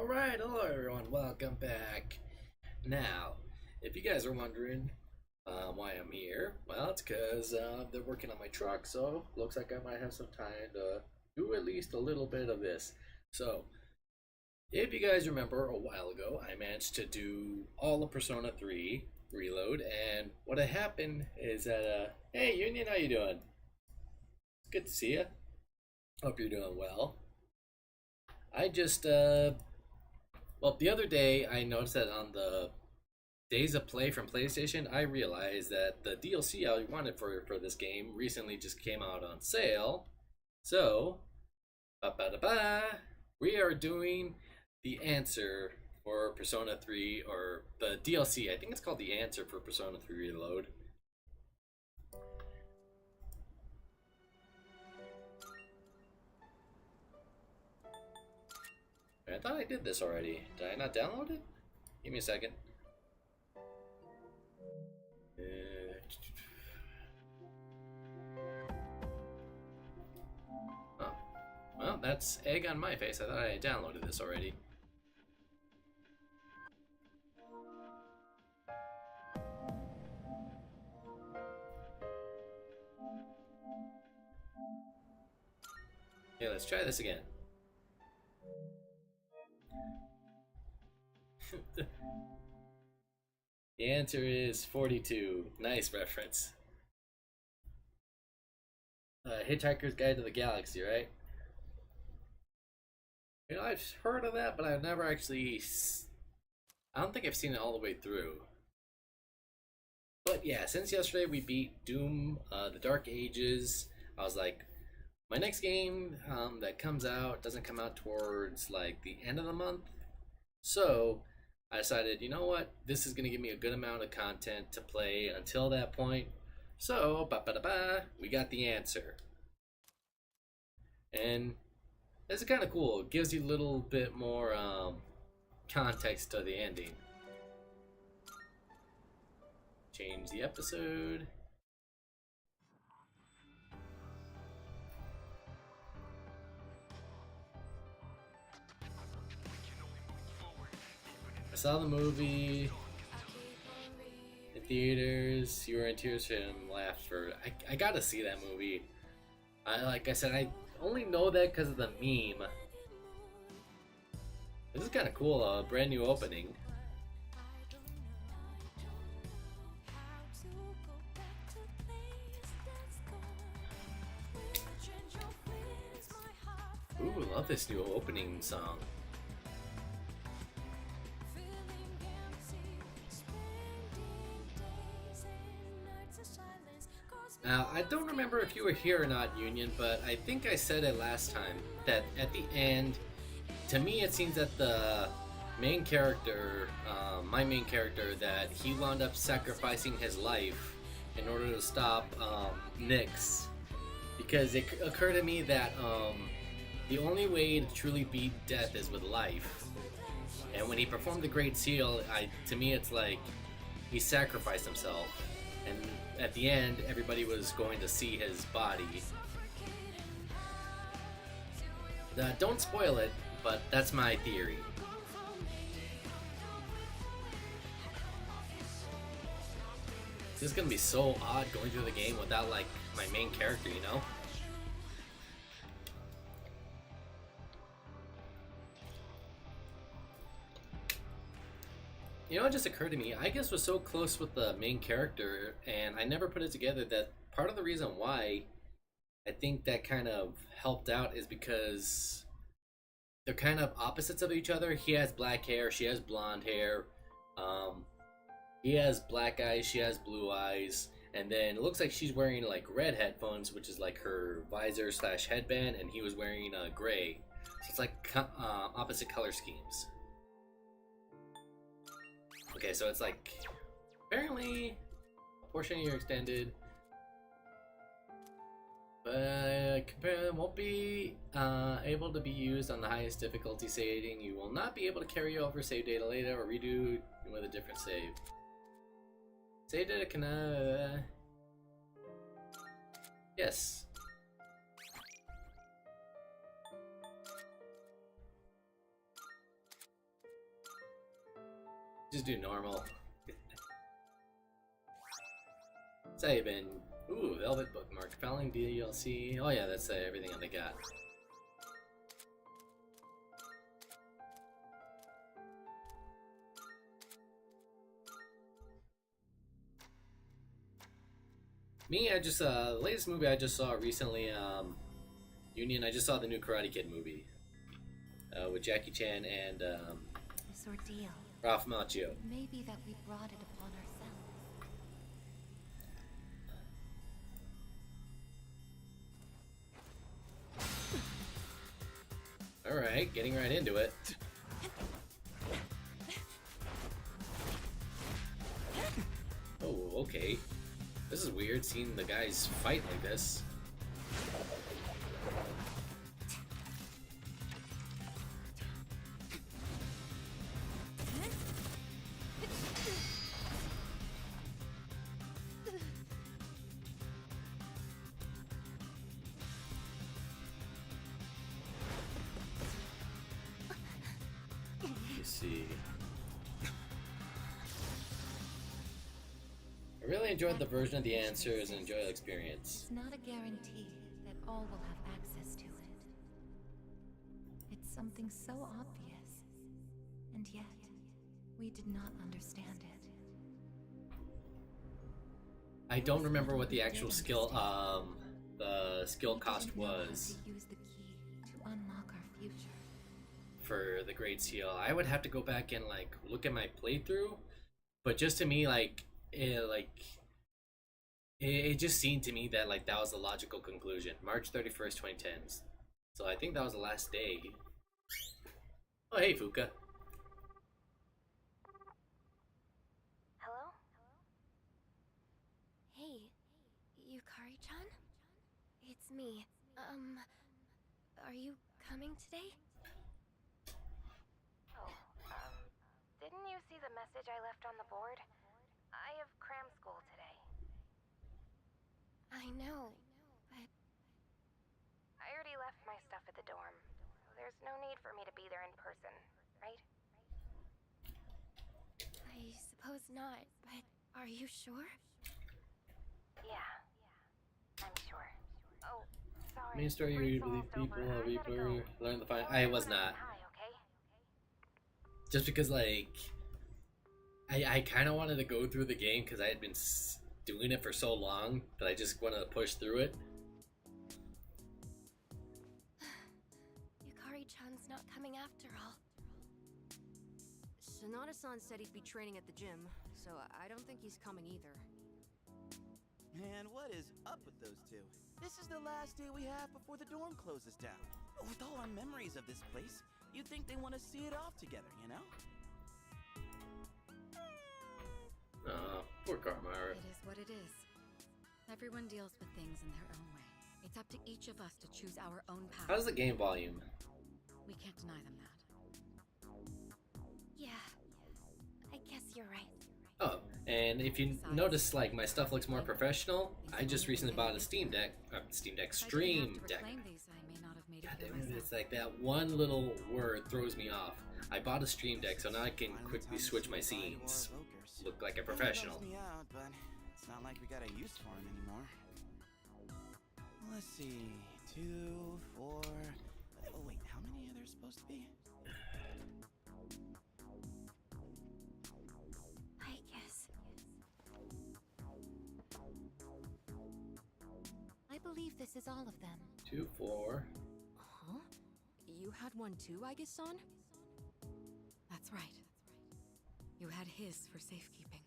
Alright, hello everyone, welcome back. Now, if you guys are wondering why I'm here, well, it's because they're working on my truck, so looks like I might have some time to do at least a little bit of this. So, if you guys remember a while ago, I managed to do all of Persona 3 Reload, and what had happened is that, hey Union, how you doing? It's good to see you. Hope you're doing well. I just, well, the other day I noticed that on the Days of Play from PlayStation, I realized that the DLC I wanted for this game recently just came out on sale. So, ba-ba-da-ba, we are doing the answer for Persona 3, or the DLC. I think it's called the answer for Persona 3 Reload. I thought I did this already. Did I not download it? Give me a second. Oh, well, that's egg on my face. I thought I downloaded this already. Okay, let's try this again. The answer is 42. Nice reference. Hitchhiker's Guide to the Galaxy, right? You know, I've heard of that, but I've never actually. I don't think I've seen it all the way through. But yeah, since yesterday we beat Doom, the Dark Ages, I was like, my next game that comes out doesn't come out towards like the end of the month. So I decided, you know what, this is going to give me a good amount of content to play until that point. So, ba-ba-da-ba, we got the answer. And it's kind of cool. It gives you a little bit more context to the ending. Change the episode. I saw the movie in theaters. You were in tears and laughed for. I gotta see that movie. Like I said, I only know that because of the meme. This is kind of cool. A brand new opening. Ooh, love this new opening song. Now, I don't remember if you were here or not, Union, but I think I said it last time that at the end, to me, it seems that the main character, my main character, that he wound up sacrificing his life in order to stop Nyx. Because it occurred to me that the only way to truly beat death is with life. And when he performed the Great Seal, to me, it's like he sacrificed himself. And at the end, everybody was going to see his body. Don't spoil it, but that's my theory. This is gonna be so odd going through the game without, like, my main character, you know? You know, it just occurred to me, I guess was so close with the main character, and I never put it together that part of the reason why I think that kind of helped out is because they're kind of opposites of each other. He has black hair, she has blonde hair. He has black eyes, she has blue eyes. And then it looks like she's wearing like red headphones, which is like her visor slash headband, and he was wearing gray. So it's like opposite color schemes. Okay, so it's like apparently a portion of your extended, but won't be able to be used on the highest difficulty saving. You will not be able to carry over save data later or redo with a different save. Save data can yes. Just do normal. Saving. Ooh, Velvet Bookmark. Falling DLC. Oh yeah, that's everything that they got. Me, I just the latest movie I just saw recently, Union. I just saw the new Karate Kid movie with Jackie Chan and This ordeal. Ralph Macchio. Maybe that we brought it upon ourselves. All right, getting right into it. Oh, okay. This is weird seeing the guys fight like this. Let's see. I really enjoyed the version of the answers and enjoyable experience. It's not a guarantee that all will have access to it. It's something so obvious, and yet we did not understand it. I don't remember what the actual skill cost We didn't know how was to use the key to unlock our future. for the Great Seal. I would have to go back and like look at my playthrough, but just to me it just seemed to me that like that was the logical conclusion. March 31st, 2010. So I think that was the last day. Oh hey Fuka. Hello? Hey, Yukari-chan? It's me. Are you coming today? Oh, didn't you see the message I left on the board? I have cram school today. I know, but I already left my stuff at the dorm, so there's no need for me to be there in person, right? I suppose not, but are you sure? Yeah, I'm sure. Oh, sorry. Main story, you believe people, Reaper, learn the fight. I was not. Hi, okay? Just because like I kind of wanted to go through the game because I had been doing it for so long that I just wanted to push through it. Yukari-chan's not coming after all. Sonata-san said he'd be training at the gym, so I don't think he's coming either. Man, what is up with those two? This is the last day we have before the dorm closes down. With all our memories of this place, you'd think they want to see it off together, you know? Poor Karmara. It is what it is. Everyone deals with things in their own way. It's up to each of us to choose our own path. How's the game volume? We can't deny them that. Yeah, I guess you're right. Oh, and if you notice, like my stuff looks more professional. I just recently bought a Stream Deck, If I didn't have Stream to Deck. reclaim these, I may not have made it God here damn it! myself. It's like that one little word throws me off. I bought a Stream Deck, so now I can quickly switch my scenes. Look like a professional. Me out, but it's not like we got a use for him anymore. Let's see, 2, 4. Oh wait, how many are there supposed to be? I guess. I believe this is all of them. 2, 4. Huh? You had one too, Aigis-san? That's right. You had his for safekeeping.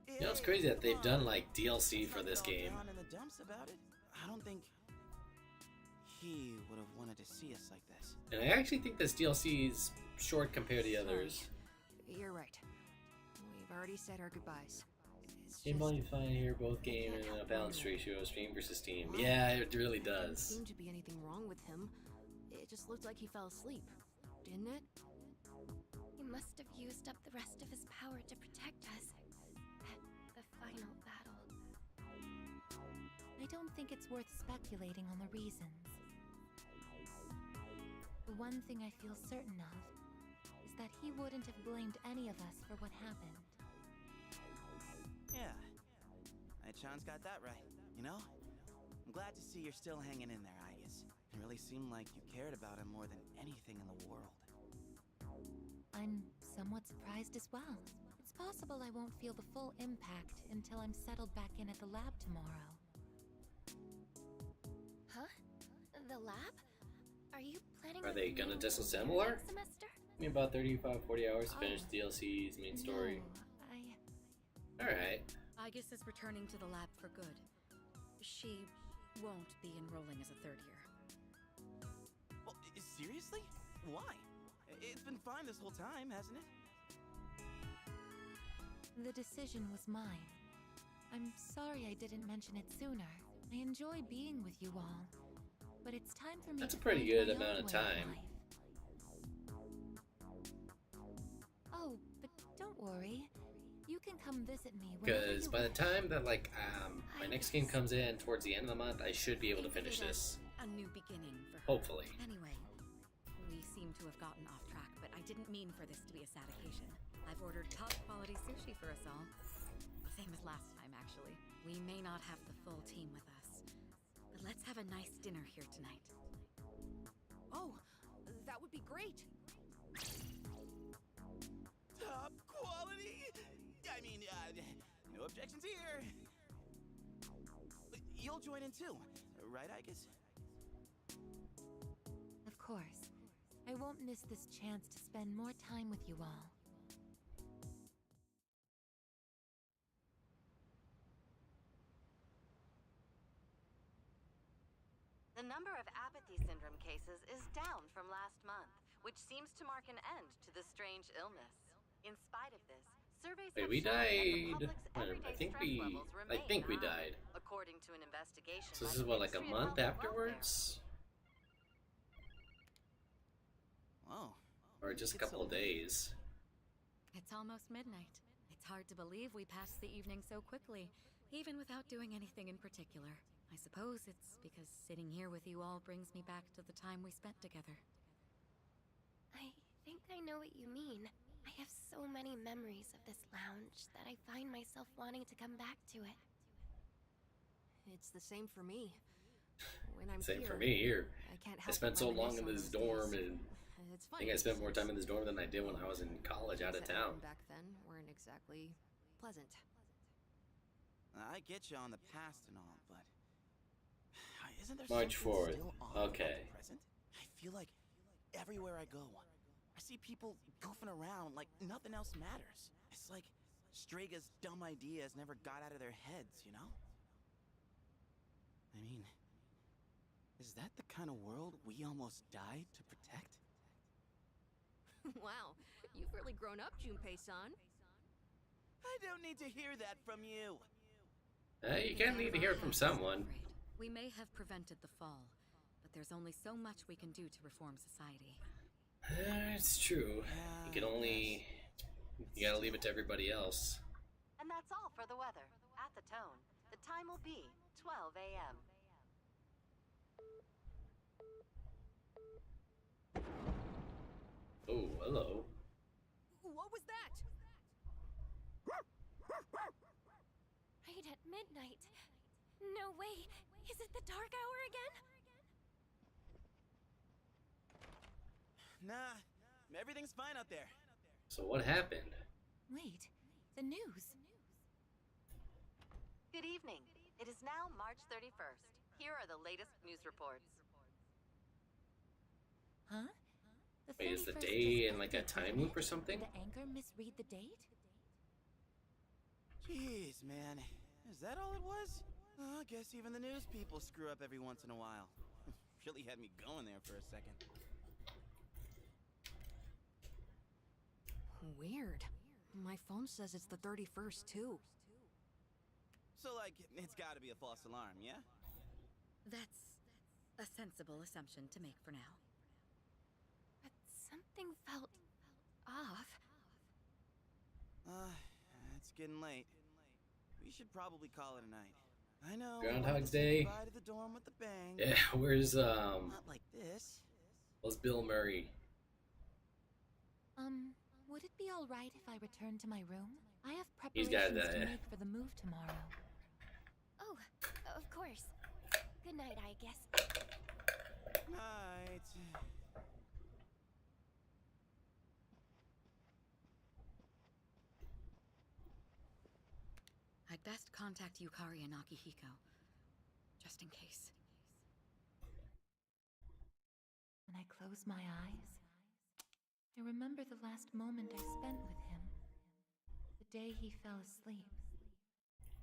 You know, it's crazy that they've done like DLC for this game. In the dumps about it. I don't think he would have wanted to see us like this. And I actually think this DLC is short compared to the others. You're right. We've already said our goodbyes. It's Game just- volume fine here, both game and a balance ratio, stream versus Steam. Well, Yeah, it really There didn't does. seem to be anything wrong with him. It just looked like he fell asleep, didn't it? He must have used up the rest of his power to protect us at the final battle. I don't think it's worth speculating on the reasons. The one thing I feel certain of is that he wouldn't have blamed any of us for what happened. Yeah. Ai-chan's got that right, you know? I'm glad to see you're still hanging in there, Aigis. It really seemed like you cared about him more than anything in the world. I'm somewhat surprised as well. It's possible I won't feel the full impact until I'm settled back in at the lab tomorrow. Huh? The lab? Are you planning Are on they being gonna there disassemble her? next semester? I mean, about 35-40 hours to finish DLC's main story. No, Alright. Aigis is returning to the lab for good. She won't be enrolling as a third year. Well, seriously? Why? It's been fine this whole time, hasn't it? The decision was mine. I'm sorry I didn't mention it sooner. I enjoy being with you all, but it's time for me That's to a pretty find good my amount own of way time. life. Oh, but don't worry. You can come visit me whenever Because you by the wish. time that, like, my next game comes in towards the end of the month, I should be able to finish this. A new beginning for her. Hopefully. Anyway, we seem to have gotten off track, but I didn't mean for this to be a sad occasion. I've ordered top quality sushi for us all. Same as last time, actually. We may not have the full team with us, but let's have a nice dinner here tonight. Oh, that would be great. Top quality? I mean, no objections here. You'll join in too, right, Aigis? Of course. I won't miss this chance to spend more time with you all. The number of apathy syndrome cases is down from last month, which seems to mark an end to the strange illness. In spite of this, surveys Wait, have we shown that the died. public's everyday I think stress we. levels I remain think we high, died. according to an investigation. So this by is the what, like a Ministry of month Health and Welfare. afterwards, Oh. or just a It's couple so of late. days. It's almost midnight. It's hard to believe we passed the evening so quickly, even without doing anything in particular. I suppose it's because sitting here with you all brings me back to the time we spent together. I think I know what you mean. I have so many memories of this lounge that I find myself wanting to come back to it. It's the same for me. When I'm Same here, for me here. I can't I help spent but so long reminisce in on this those dorm, days. and It's I funny. think I spent more time in this since dorm than I did when I was in college out of things that happened town. back then weren't exactly pleasant. I get you on the past and all, but isn't there March something 4th. still on about Okay. the present? I feel like everywhere I go, I see people goofing around like nothing else matters. It's like Strega's dumb ideas never got out of their heads, you know? I mean, is that the kind of world we almost died to protect? Wow, you've really grown up, Junpei-san. I don't need to hear that from you. You kind of need to hear it from someone. We may have prevented the fall, but there's only so much we can do to reform society. It's true. You can only. You gotta leave it to everybody else. And that's all for the weather. At the tone, the time will be 12 a.m. Oh, hello. What was that? Right at midnight. No way. Is it the dark hour again? Nah, everything's fine out there. So what happened? Wait, the news. Good evening. It is now March 31st. Here are the latest news reports. Huh? The Wait, is the 31st day is in like a after time the loop or date? something? Did the anchor misread the date? Jeez, man. Is that all it was? I guess even the news people screw up every once in a while. Really had me going there for a second. Weird. My phone says it's the 31st, too. So, like, it's gotta be a false alarm, yeah? That's a sensible assumption to make for now. But something felt off. It's getting late. We should probably call it a night. I know. Groundhog Day. Goodbye to the dorm with the bang. Yeah, where's Not like this. Bill Murray? Would it be alright if I return to my room? I have He's preparations got to that. make for the move tomorrow. Oh, of course. Good night, I guess. Night. I'd best contact Yukari and Akihiko, just in case. When I close my eyes, I remember the last moment I spent with him. The day he fell asleep.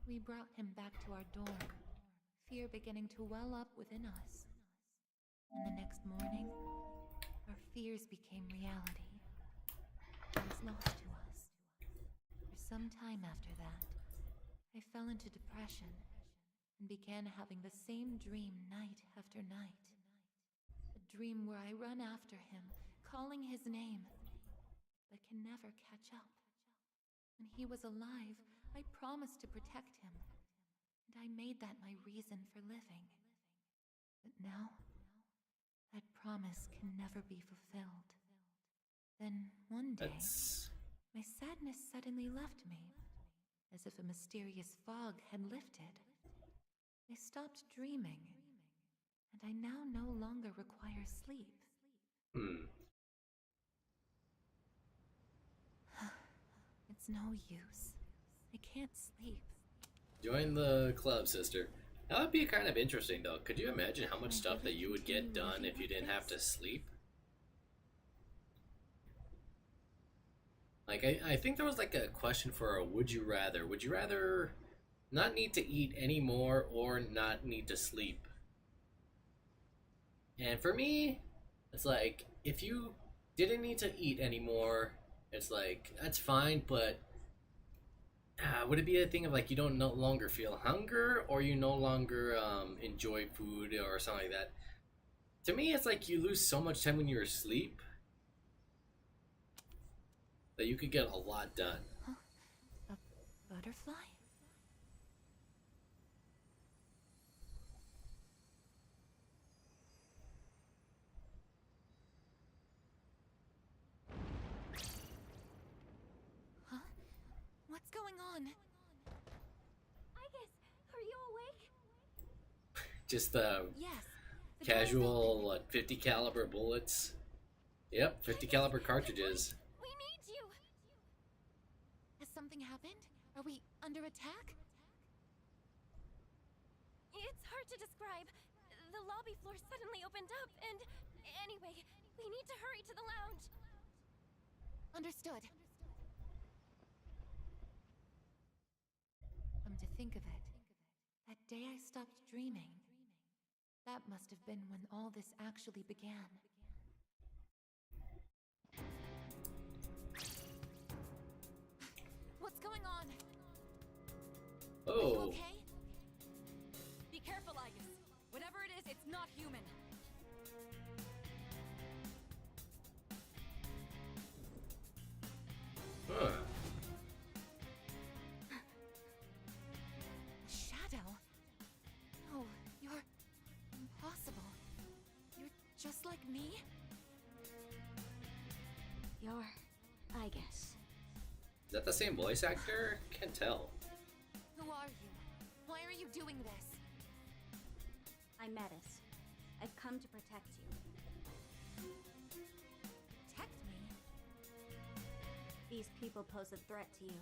We brought him back to our dorm, fear beginning to well up within us. And the next morning, our fears became reality. He was lost to us. For some time after that, I fell into depression and began having the same dream night after night. A dream where I run after him, calling his name, but can never catch up. When he was alive, I promised to protect him, and I made that my reason for living. But now, that promise can never be fulfilled. Then, one day, my sadness suddenly left me, as if a mysterious fog had lifted. I stopped dreaming, and I now no longer require sleep. It's no use. I can't sleep. Join the club, sister. That would be kind of interesting, though. Could you imagine how much stuff that you would get done if you didn't have to sleep? Like, I think there was like a question for a would you rather. Would you rather not need to eat anymore or not need to sleep? And for me, it's like, if you didn't need to eat anymore, it's like, that's fine, but would it be a thing of like you don't no longer feel hunger or you no longer enjoy food or something like that? To me, it's like you lose so much time when you're asleep that you could get a lot done. Huh? A butterfly? Huh? What's going on? I guess. Are you awake? Just Yes. the door's casual open. 50 caliber bullets. Yep, 50 caliber cartridges. We need you. Has something happened? Are we under attack? It's hard to describe. The lobby floor suddenly opened up, and anyway, we need to hurry to the lounge. Understood. Come to think of it, that day I stopped dreaming. That must have been when all this actually began. What's going on? Are you Oh, okay? Be careful, Igus. Whatever it is, it's not human. huh. A shadow? No, you're impossible. You're just like me? You're, I guess. Is that the same voice actor? Can't tell. Who are you? Why are you doing this? I'm Metis. I've come to protect you. Protect me? These people pose a threat to you.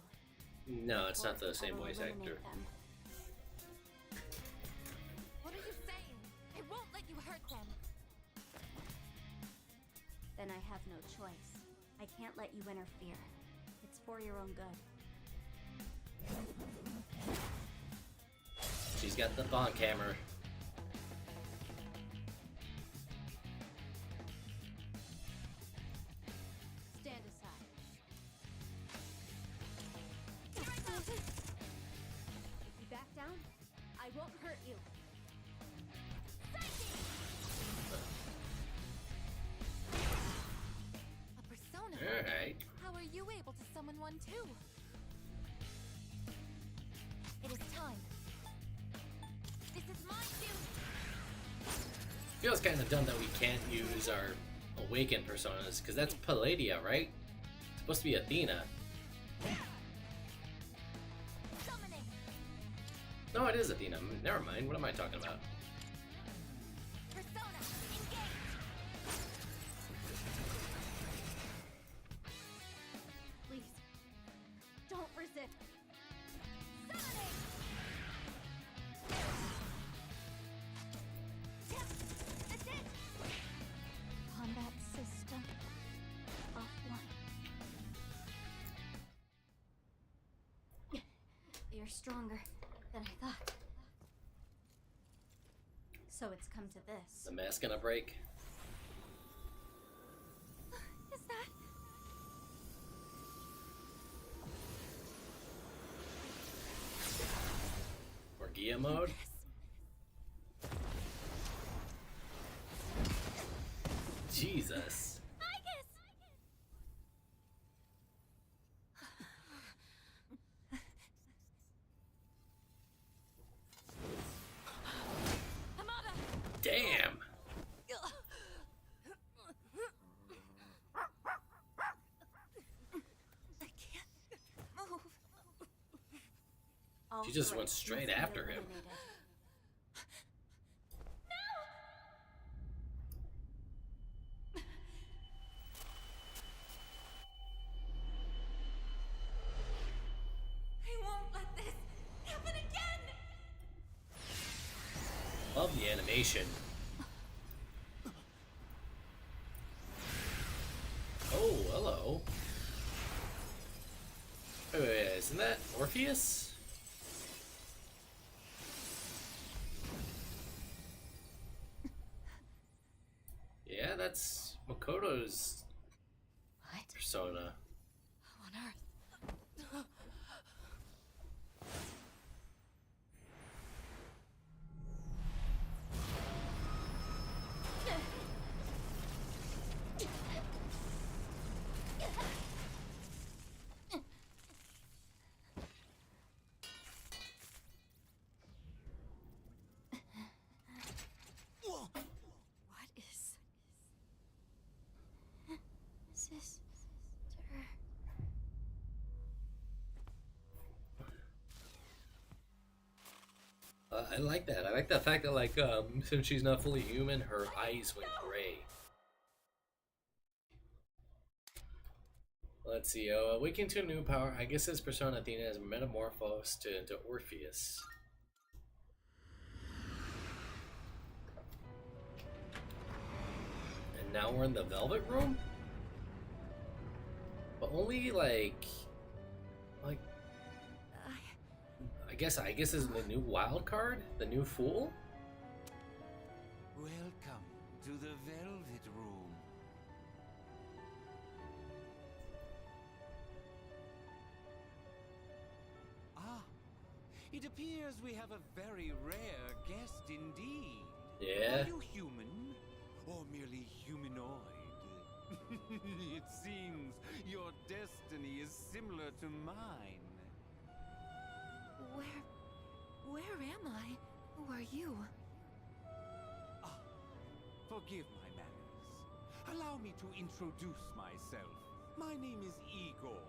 No, it's not the Or same I will voice eliminate actor. them. What are you saying? I won't let you hurt them. Then I have no choice. I can't let you interfere. It's for your own good. She's got the bonk hammer. Stand aside. If you back down, I won't hurt you. A persona? Alright. How are you able to summon one too? It is time. Feels kind of dumb that we can't use our awakened personas, because that's Palladia, right? It's supposed to be Athena. Summoning. No, it is Athena. Never mind. What am I talking about? Persona. Engage. Please, don't resist. Summoning. Yep. That's it. Combat system offline. You're stronger than I thought. So it's come to this. The mask gonna break? Is that? Orgia mode? Jesus. Damn. I can't move. All She just three went straight must be after him. eliminated. I won't let this happen again. Love the animation. Oh, hello. Wait, isn't that Orpheus? Yeah, that's Makoto's What persona. on earth? Whoa. What is Sister. I like that. I like the fact that, like, since she's not fully human, her eyes went gray. Let's see. Awakened to a new power. I guess his persona Athena is metamorphosed into Orpheus. And now we're in the Velvet Room? But only, like... I guess is the new wild card? The new Fool? Welcome to the Velvet Room. Ah, it appears we have a very rare guest indeed. Yeah. Are you human or merely humanoid? It seems your destiny is similar to mine. Where am I? Who are you? Ah, forgive my manners. Allow me to introduce myself. My name is Igor,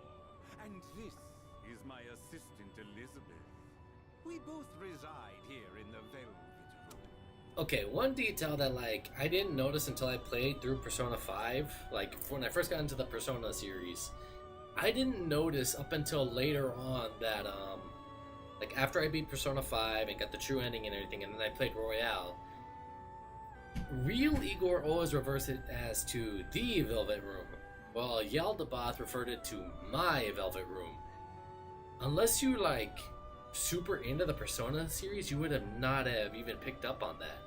and this is my assistant Elizabeth. We both reside here in the Velvet Room. Okay, one detail that, like, I didn't notice until I played through Persona 5, like, when I first got into the Persona series, I didn't notice up until later on that, like, after I beat Persona 5 and got the true ending and everything, and then I played Royale, real Igor always reversed it as to the Velvet Room, while Yaldabaoth referred it to my Velvet Room. Unless you, like, super into the Persona series, you would have not have even picked up on that.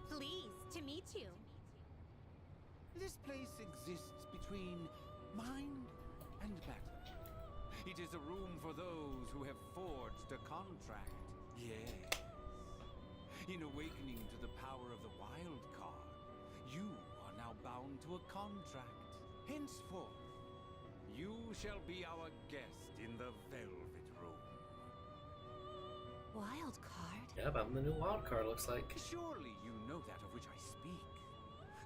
Pleased to meet you. This place exists between mind and matter. It is a room for those who have forged a contract. Yes. In awakening to the power of the wild card, you are now bound to a contract. Henceforth, you shall be our guest in the Velvet Room. Wild card? Yep, I'm the new wild card, looks like. Surely you know that of which I speak.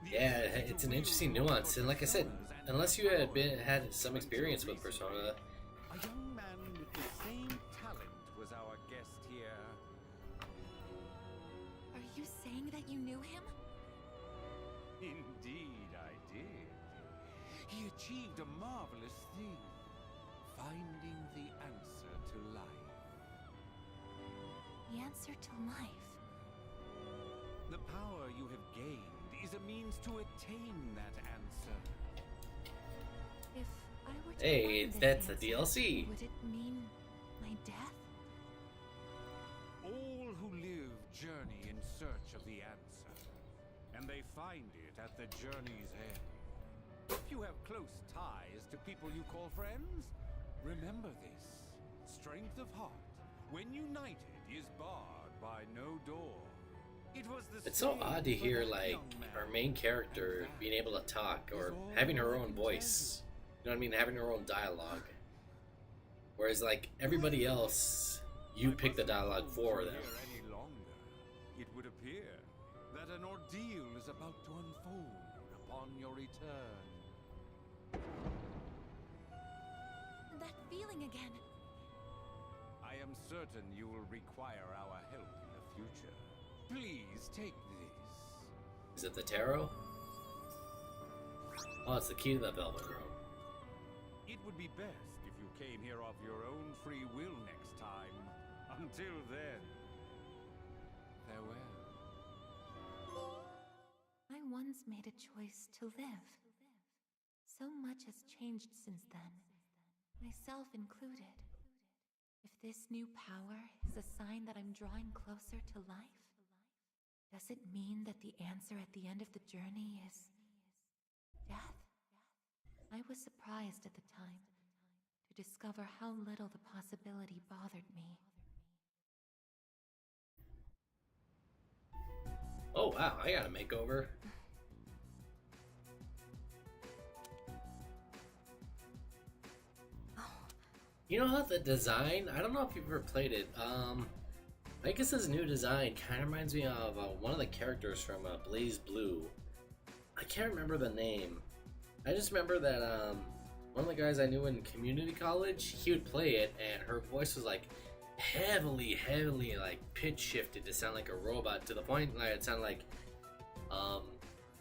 The Yeah, ability it's to an wield interesting both nuance, and like I said, personas and unless you had powers had some experience with Persona, A young man with the same talent was our guest here. Are you saying that you knew him? Indeed, I did. He achieved a marvelous thing, finding the answer to life. The answer to life. The power you have gained is a means to attain that answer. If I were to hey, find this that's the answer, DLC. would it mean my death? All who live journey in search of the answer, and they find it at the journey's end. If you have close ties to people you call friends, remember this. Strength of heart, when united, is barred by no door. It was the It's so same odd to for hear that like young man. our main character being able to talk or having her own voice. You know what I mean? Having her own dialogue. Whereas like everybody else, you pick the dialogue for them. Any longer, it would appear that an ordeal is about to unfold upon your return. That feeling again. I am certain you will require our help in the future. Please take this. Is it the tarot? Oh, it's the key to the Velvet Room. It would be best if you came here of your own free will next time. Until then, farewell. I once made a choice to live. So much has changed since then, myself included. If this new power is a sign that I'm drawing closer to life, does it mean that the answer at the end of the journey is death? I was surprised at the time to discover how little the possibility bothered me. Oh wow, I got a makeover. You know how the design? I don't know if you've ever played it. I guess this new design kind of reminds me of one of the characters from Blaze Blue. I can't remember the name. I just remember that one of the guys I knew in community college, he would play it, and her voice was like heavily like pitch shifted to sound like a robot, to the point that it sounded like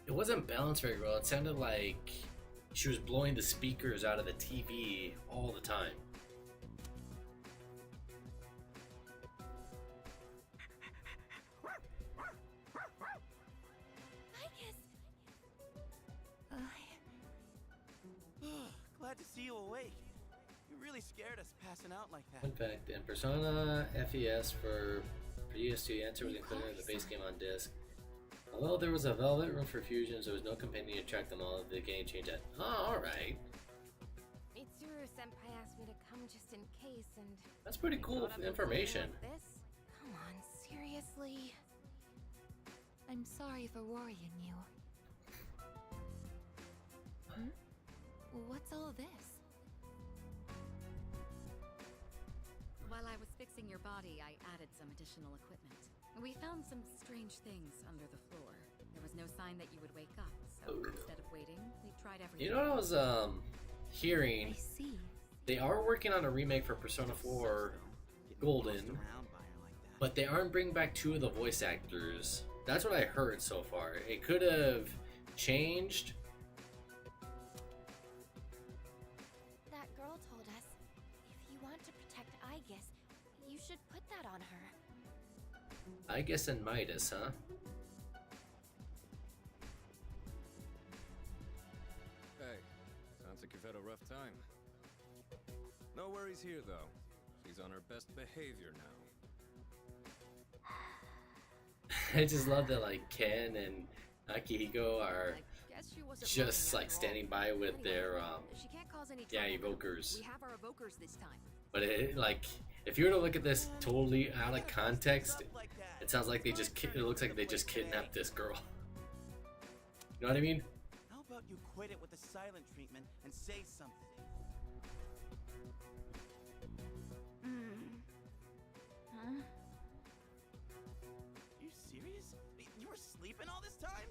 it wasn't balanced very well. It sounded like she was blowing the speakers out of the TV all the time. Glad to see you awake. You really scared us passing out like that. Fun fact, in Persona FES for PS2, answer was included in the base game on disc. Although there was a Velvet Room for fusions, there was no companion to track them all. The game changed that. Oh, alright. Mitsuru-senpai asked me to come just in case, and... That's pretty cool thought I'd be information. like this? Come on, seriously? I'm sorry for worrying you. What's all this? While I was fixing your body, I added some additional equipment. We found some strange things under the floor. There was no sign that you would wake up, so instead of waiting, we tried everything. You know what I was hearing? I see. They are working on a remake for Persona 4 Golden, but they aren't bringing back two of the voice actors. That's what I heard so far. It could have changed. That girl told us, if you want to protect Aegis, you should put that on her. I guess in Midas, huh? Hey, sounds like you've had a rough time. No worries here, though. She's on her best behavior now. I just love that like Ken and Akihiko are I guess she wasn't just lying like after standing all. by with Anyway, their she can't cause any yeah, trouble. evokers. We have our evokers this time. But it, like, if you were to look at this totally out of context, it sounds like they just it looks like they just kidnapped this girl. You know what I mean? How about you quit it with the silent treatment and say something? Huh? sleeping all this time?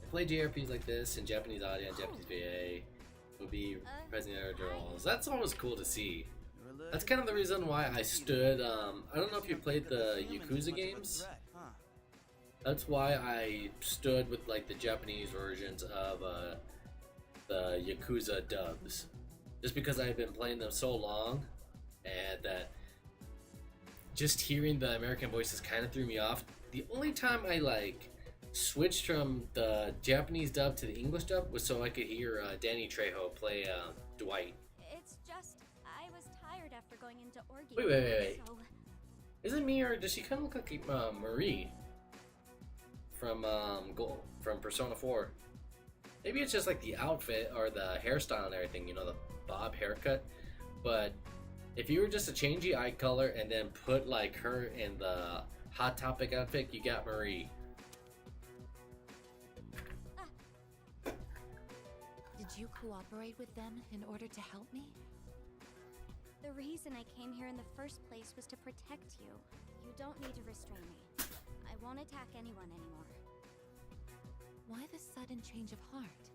I play JRPGs like this in Japanese audio and Japanese VA. Would be present in roles. That's always cool to see. That's kind of the reason why I stood. I don't know if you played the Yakuza games. That's why I stood with like the Japanese versions of the Yakuza dubs, just because I've been playing them so long, and that just hearing the American voices kind of threw me off. The only time I like switched from the Japanese dub to the English dub was so I could hear Danny Trejo play Dwight. It's just, I was tired after going into Orgy. Wait. So... Is it me, or does she kind of look like Marie from from Persona 4? Maybe it's just like the outfit or the hairstyle and everything, you know, the bob haircut. But if you were just to change the eye color and then put like her in the Hot Topic outfit, you got Marie. Did you cooperate with them in order to help me? The reason I came here in the first place was to protect you. You don't need to restrain me. I won't attack anyone anymore. Why the sudden change of heart?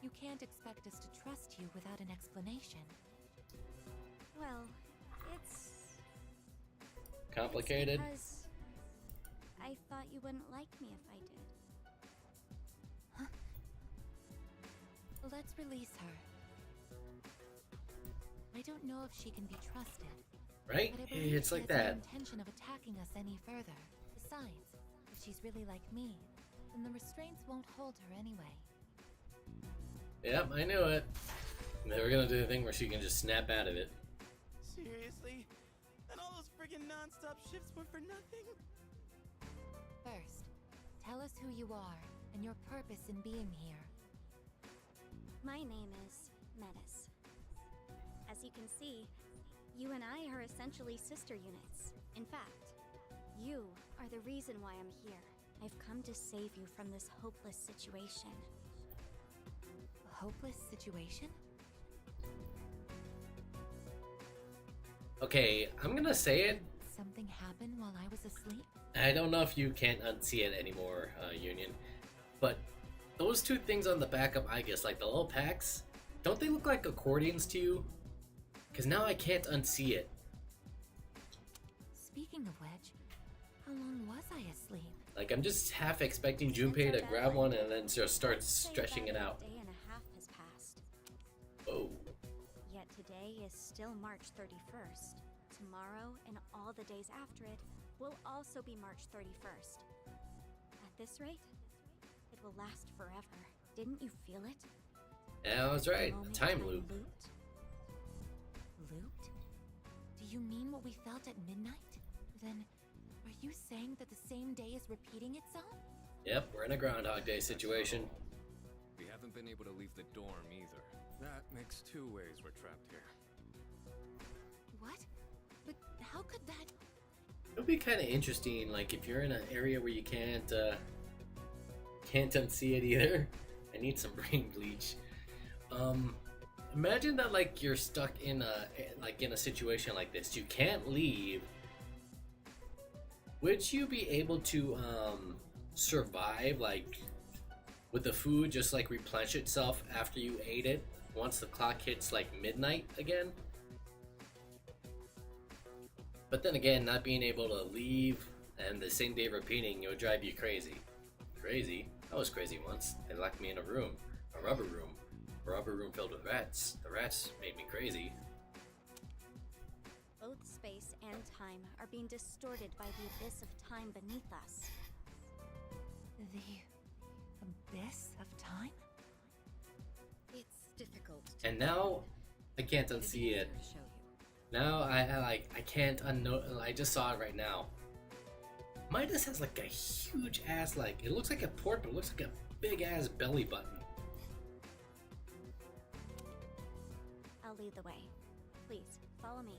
You can't expect us to trust you without an explanation. Well, it's... Complicated? It's because I thought you wouldn't like me if I did. Huh? Let's release her. I don't know if she can be trusted. Right? But I believe It's she like has no that. intention of attacking us any further. Besides, if she's really like me, then the restraints won't hold her anyway. Yep, I knew it. And they were gonna do the thing where she can just snap out of it. Seriously? And all those friggin' non-stop shifts were for nothing? First, tell us who you are and your purpose in being here. My name is Metis. As you can see, you and I are essentially sister units. In fact, you are the reason why I'm here. I've come to save you from this hopeless situation. A hopeless situation? Okay, I'm gonna say it. Something happened while I was asleep? I don't know if you can't unsee it anymore, Union. But those two things on the back of, I guess, like the little packs, don't they look like accordions to you? Because now I can't unsee it. Speaking of which, how long was I asleep? Like, I'm just half expecting Junpei to grab one and then just start stretching it out. A day and a half has passed. Oh. Yet today is still March 31st. Tomorrow and all the days after it will also be March 31st. At this rate, it will last forever. Didn't you feel it? Yeah, I was right. The A time moment loop. I looped? Looped? Do you mean what we felt at midnight? Then, are you saying that the same day is repeating itself? Yep, we're in a Groundhog Day situation. We haven't been able to leave the dorm either. That makes two ways we're trapped here. What? But how could that... It would be kind of interesting, like, if you're in an area where you can't unsee it either. I need some brain bleach. Imagine that, like, you're stuck in a situation like this. You can't leave. Would you be able to survive, like, with the food just like replenish itself after you ate it once the clock hits like midnight again? But then again, not being able to leave and the same day repeating, it would drive you crazy. Crazy? I was crazy once. They locked me in a room, a rubber room filled with rats. The rats made me crazy. Both space and time are being distorted by the abyss of time beneath us. The abyss of time? It's difficult. And now I can't unsee it. To show you. Now I can't unknow. I just saw it right now. Midas has like a huge ass, like it looks like a port, but it looks like a big ass belly button. I'll lead the way. Please, follow me.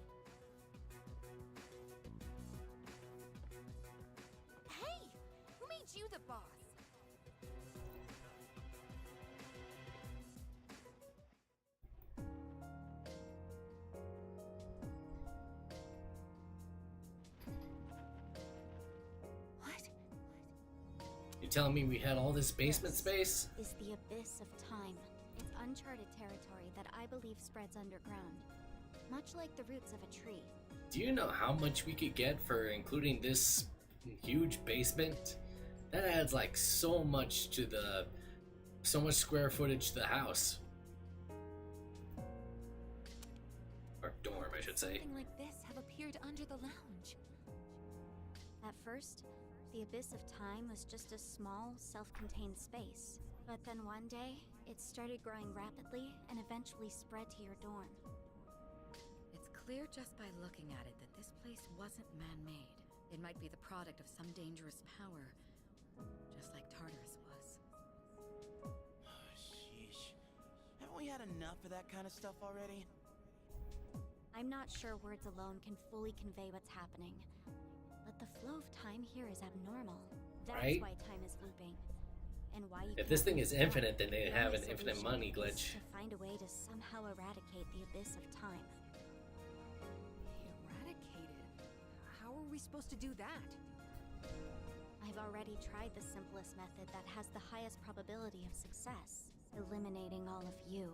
Hey! Who made you the boss? What? You telling me we had all this basement space? Is the Abyss of Time. It's uncharted territory that I believe spreads underground, much like the roots of a tree. Do you know how much we could get for including this huge basement? That adds like so much square footage to the house. Or dorm, I should say. Something like this have appeared under the lounge. At first, the Abyss of Time was just a small, self-contained space. But then one day, it started growing rapidly and eventually spread to your dorm. It's clear just by looking at it that this place wasn't man-made. It might be the product of some dangerous power, just like Tartarus was. Sheesh. Haven't we had enough of that kind of stuff already? I'm not sure words alone can fully convey what's happening. But the flow of time here is abnormal. That's Right? why time is looping. And why you If this can't thing is stop. infinite, then they The have only an infinite solution money is glitch. to find a way to somehow eradicate the Abyss of Time. Eradicated? How are we supposed to do that? I've already tried the simplest method that has the highest probability of success. Eliminating all of you.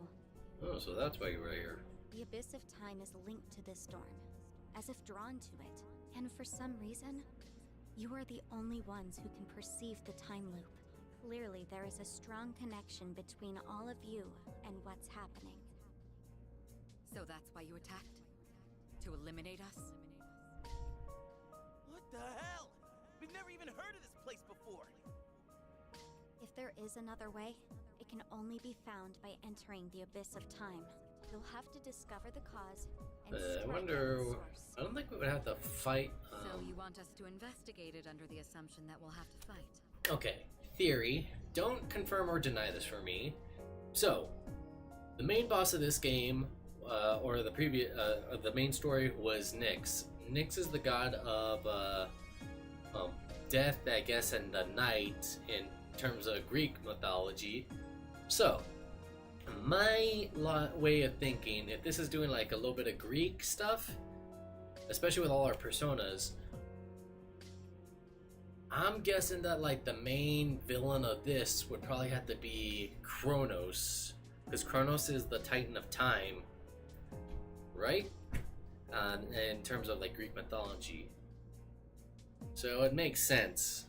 Oh, so that's why you were here. The Abyss of Time is linked to this storm, as if drawn to it. And for some reason, you are the only ones who can perceive the time loop. Clearly, there is a strong connection between all of you and what's happening. So that's why you attacked? To eliminate us? What the hell? We've never even heard of this place before. If there is another way, it can only be found by entering the Abyss of Time. You'll have to discover the cause and I strike wonder. at the source. I don't think we would have to fight. So you want us to investigate it under the assumption that we'll have to fight? Okay, theory. Don't confirm or deny this for me. So, the main boss of this game, or the main story was Nyx. Nyx is the god of death, I guess, and the night in terms of Greek mythology. So, my way of thinking, if this is doing like a little bit of Greek stuff, especially with all our personas, I'm guessing that like the main villain of this would probably have to be Kronos, because Kronos is the Titan of Time, right? In terms of like Greek mythology, so it makes sense.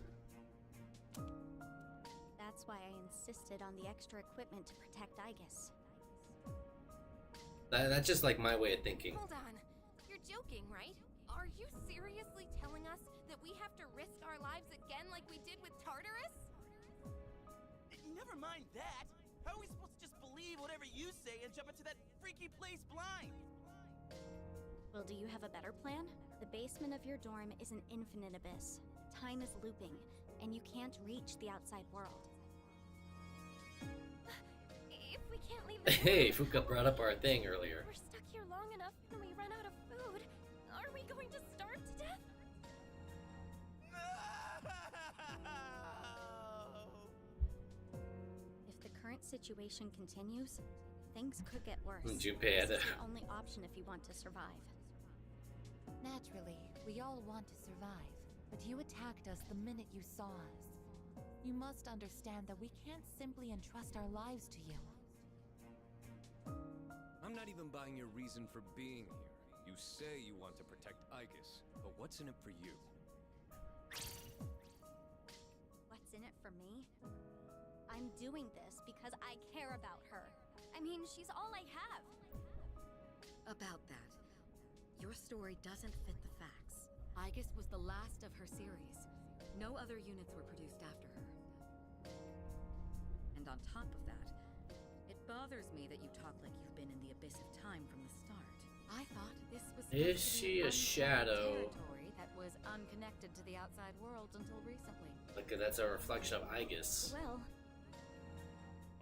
That's why I insisted on the extra equipment to protect Aegis. That's just like my way of thinking. Hold on. You're joking, right? Are you seriously telling us that we have to risk our lives again like we did with Tartarus? Never mind that. How are we supposed to just believe whatever you say and jump into that freaky place blind? Well, do you have a better plan? The basement of your dorm is an infinite abyss. Time is looping, and you can't reach the outside world. If we can't leave the Hey, Fuka brought up our thing earlier. we're stuck here long enough and we run out of food, are we going to starve to death? If the current situation continues, things could get worse. Junpei had This is a- the only option if you want to survive. Naturally, we all want to survive, but you attacked us the minute you saw us. You must understand that we can't simply entrust our lives to you. I'm not even buying your reason for being here. You say you want to protect Aegis, but what's in it for you? What's in it for me? I'm doing this because I care about her. I mean, she's all I have. About that, your story doesn't fit the facts. Aegis was the last of her series. No other units were produced after her. And on top of that, it bothers me that you talk like you've been in the Abyss of Time from the start. I thought this was Is supposed to she be a uncharted shadow? territory that was unconnected to the outside world until recently. Like that's a reflection of Aegis. Well,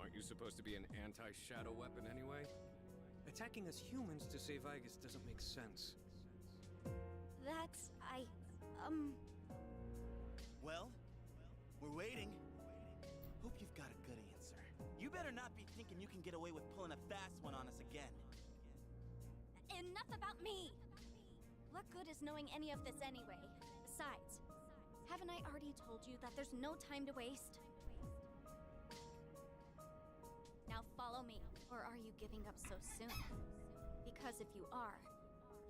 Aren't you supposed to be an anti-shadow weapon anyway? Attacking us humans to save Aegis doesn't make sense. that's... Well, we're waiting. Hope you've got a good answer. You better not be thinking you can get away with pulling a fast one on us again. Enough about me! What good is knowing any of this anyway? Besides, Haven't I already told you that there's no time to waste? Now follow me, or are you giving up so soon? Because if you are,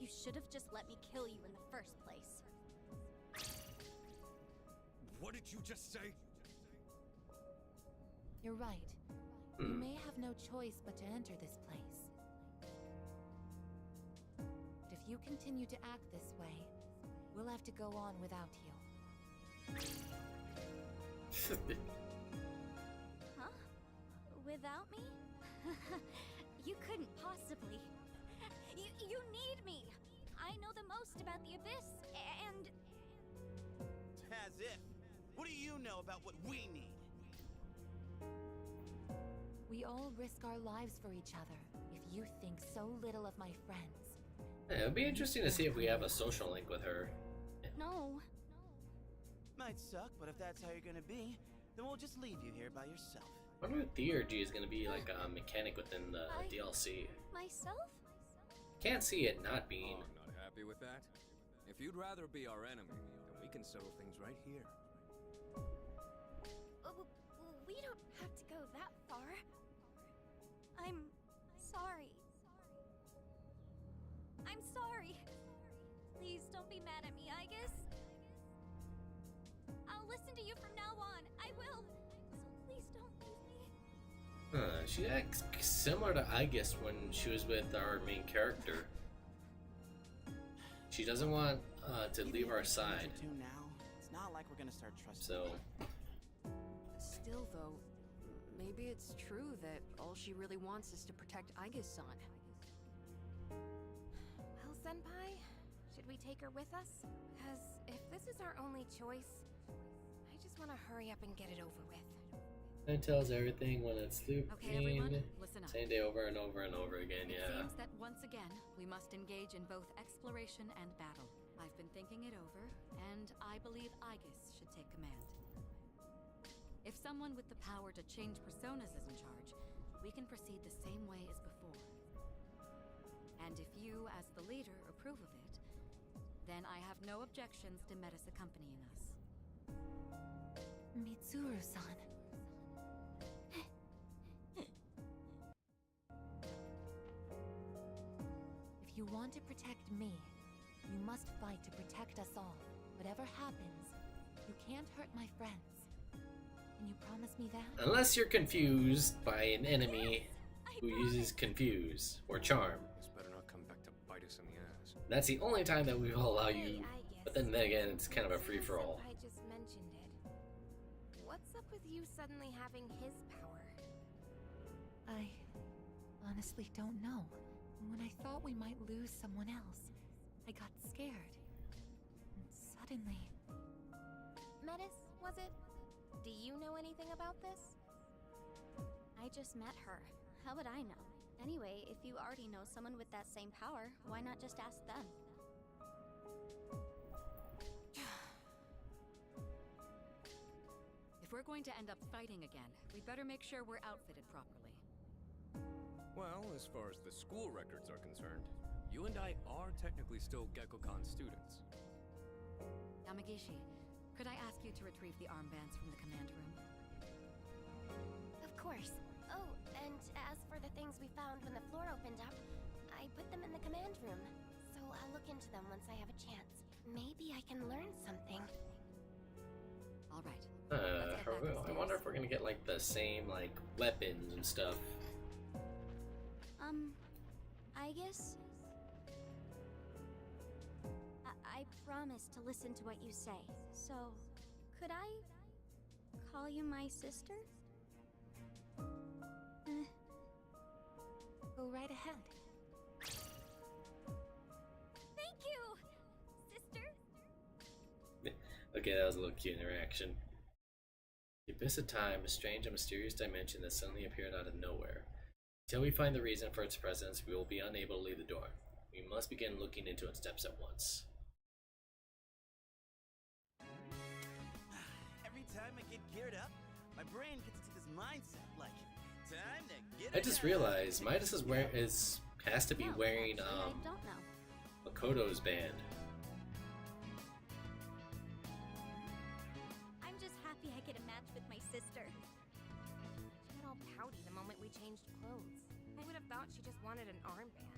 you should have just let me kill you in the first place. What did you just say? You're right. You may have no choice but to enter this place. But if you continue to act this way, we'll have to go on without you. Huh? Without me? You couldn't possibly. You need me! I know the most about the Abyss, and... As if. What do you know about what we need? We all risk our lives for each other. If you think so little of my friends. Yeah, it'd be interesting to see if we have a social link with her. No. Might suck, but if that's how you're gonna be, then we'll just leave you here by yourself. I wonder if Theurgy is gonna be like a mechanic within the DLC. Myself? Can't see it not being. Oh, not happy with that? If you'd rather be our enemy, then we can settle things right here. We don't have to go that far. I'm sorry. I'm sorry. Please don't be mad at me, Aigis. I'll listen to you from now on. I will. So please don't leave me. She acts similar to Aigis when she was with our main character. She doesn't want to leave our side. Now, it's not like we're gonna start trusting. So. Still, though, maybe it's true that all she really wants is to protect Aigis-san. Well, Senpai, should we take her with us? Because if this is our only choice, I just want to hurry up and get it over with. It tells everything when it's looping. Okay, everyone, listen up. Same day over and over and over again, It yeah. seems that once again, we must engage in both exploration and battle. I've been thinking it over, and I believe Aigis should take command. If someone with the power to change personas is in charge, we can proceed the same way as before. And if you, as the leader, approve of it, then I have no objections to Metis accompanying us. Mitsuru-san. If you want to protect me, you must fight to protect us all. Whatever happens, you can't hurt my friends. Can you promise me that? Unless you're confused by an enemy who uses confuse or charm. This better not come back to bite us in the ass. That's the only time that we will allow you. Hey, Aigis. But then again, it's kind of a free for all. I just mentioned it. What's up with you suddenly having his power? I honestly don't know. When I thought we might lose someone else, I got scared. And suddenly... Metis, was it? Do you know anything about this? I just met her. How would I know? Anyway, if you already know someone with that same power, why not just ask them? If we're going to end up fighting again, we'd better make sure we're outfitted properly. Well, as far as the school records are concerned, you and I are technically still Gekkoukan students. Yamagishi, could I ask you to retrieve the armbands from the command room? Of course. Oh, and as for the things we found when the floor opened up, I put them in the command room. So I'll look into them once I have a chance. Maybe I can learn something. All right. I wonder if we're gonna get like the same like weapons and stuff. Aigis? I promise to listen to what you say, so could I call you my sister? Go right ahead. Thank you, sister! Okay, that was a little cute interaction. The Abyss of Time, a strange and mysterious dimension that suddenly appeared out of nowhere. Until we find the reason for its presence, we will be unable to leave the door. We must begin looking into its depths at once. Every time I get geared up, my brain gets into this mindset like, time to get I just realized Midas has to be wearing I don't know. Makoto's band. all pouty the moment we changed clothes. I would have thought she just wanted an armband.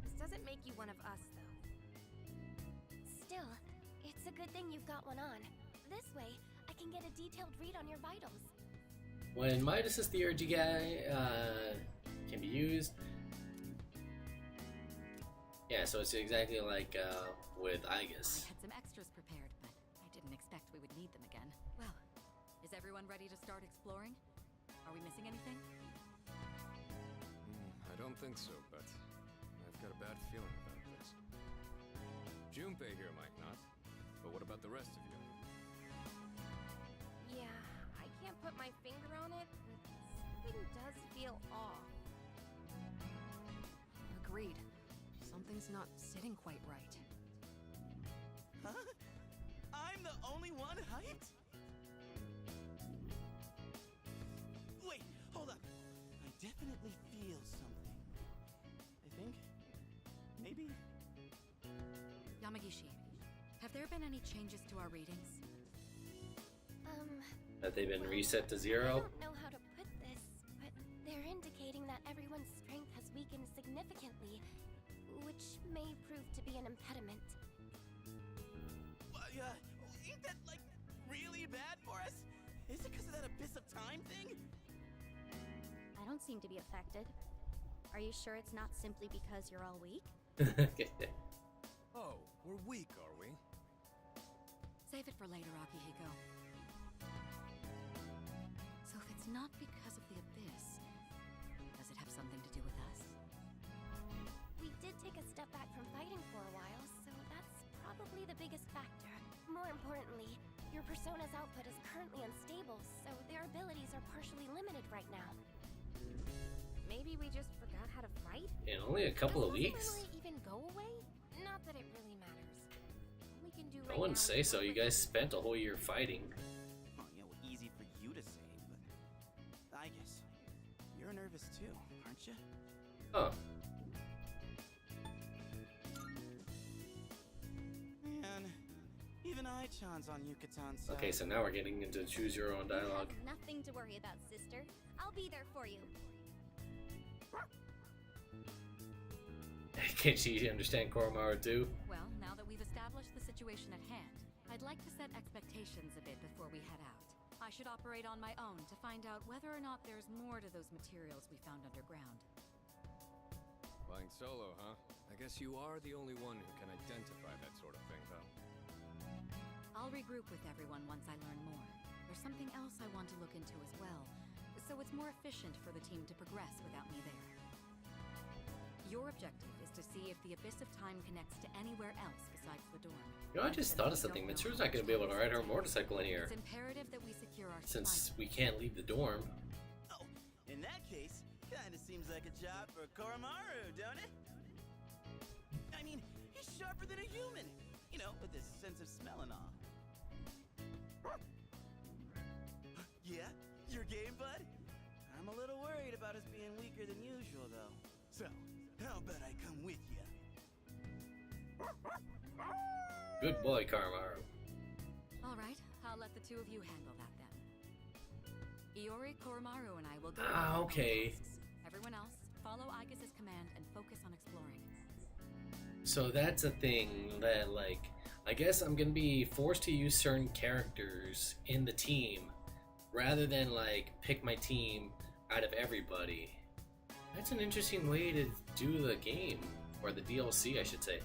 This doesn't make you one of us, though. Still, it's a good thing you've got one on. This way, I can get a detailed read on your vitals. When Midas is the urgy guy, can be used. Yeah, so it's exactly like with Aegis. I had some extras prepared, but I didn't expect we would need them again. Well, is everyone ready to start exploring? Are we missing anything? I don't think so, but I've got a bad feeling about this. Junpei here might not, but what about the rest of you? Yeah, I can't put my finger on it, but something does feel off. Agreed. Something's not sitting quite right. Huh? I'm the only one hyped? Wait, hold up. I definitely feel something. I think maybe. Yamagishi, have there been any changes to our readings? That they've been Well, reset to I 0? don't know how to put this, but they're indicating that everyone's strength has weakened significantly, which may prove to be an impediment. Ain't that, like, really bad for us? Is it because of that Abyss of Time thing? I don't seem to be affected. Are you sure it's not simply because you're all weak? Oh, we're weak, are we? Save it for later, Akihiko. So if it's not because of the Abyss, does it have something to do with us? We did take a step back from fighting for a while, so that's probably the biggest factor. More importantly, your persona's output is currently unstable, so their abilities are partially limited right now. Maybe we just forgot how to fight? In only a couple of Does weeks? memory even go away? Not that it really matters. All we can do I right wouldn't now say is so. work You with guys spent a whole year fighting. Oh, easy for you to say, but I guess you're nervous too, aren't you? Huh. Man, even I-chan's on Yukatan's side. Okay, so now we're getting into choose your own dialogue. You have nothing to worry about, sister. I'll be there for you. Can she understand Koromaru too? Well, now that we've established the situation at hand, I'd like to set expectations a bit before we head out. I should operate on my own to find out whether or not there's more to those materials we found underground. Flying solo, huh? I guess you are the only one who can identify that sort of thing, though. I'll regroup with everyone once I learn more. There's something else I want to look into as well, so it's more efficient for the team to progress without me there. Your objective is to see if the Abyss of Time connects to anywhere else besides the dorm. You know, I just thought of something. Mitsuru's not going to be able to ride her motorcycle in here, It's imperative that we secure our since supply. we can't leave the dorm. Oh, in that case, kinda seems like a job for Koromaru, don't it? I mean, he's sharper than a human. You know, with his sense of smell and all. Yeah? Your game, bud? I'm a little worried about us being weaker than usual, though. So, how about I come with you? Good boy, Koromaru. All right, I'll let the two of you handle that then. Iori, Koromaru, and I will go. Ah, okay. Everyone else, follow Aegis' command and focus on exploring. So that's a thing that, like, I guess I'm gonna be forced to use certain characters in the team rather than, like, pick my team out of everybody. That's an interesting way to do the game, or the DLC, I should say.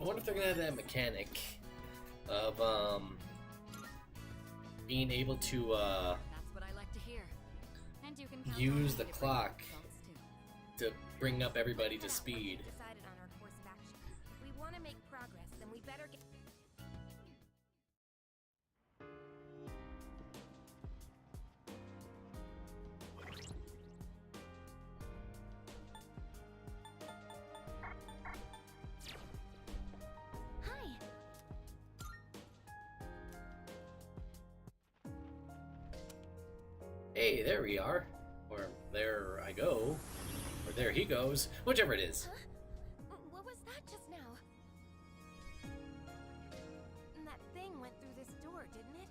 I wonder if they're gonna have that mechanic of, being able to, That's what I like to hear. And you can count on use me the to bring clock results too. to bring up everybody to Now, speed. once we've decided on our course of action, if we want to make progress, then we better get... Hi! Hey, there we are. Or there I go. Or there he goes. Whichever it is. Huh? What was that just now? That thing went through this door, didn't it?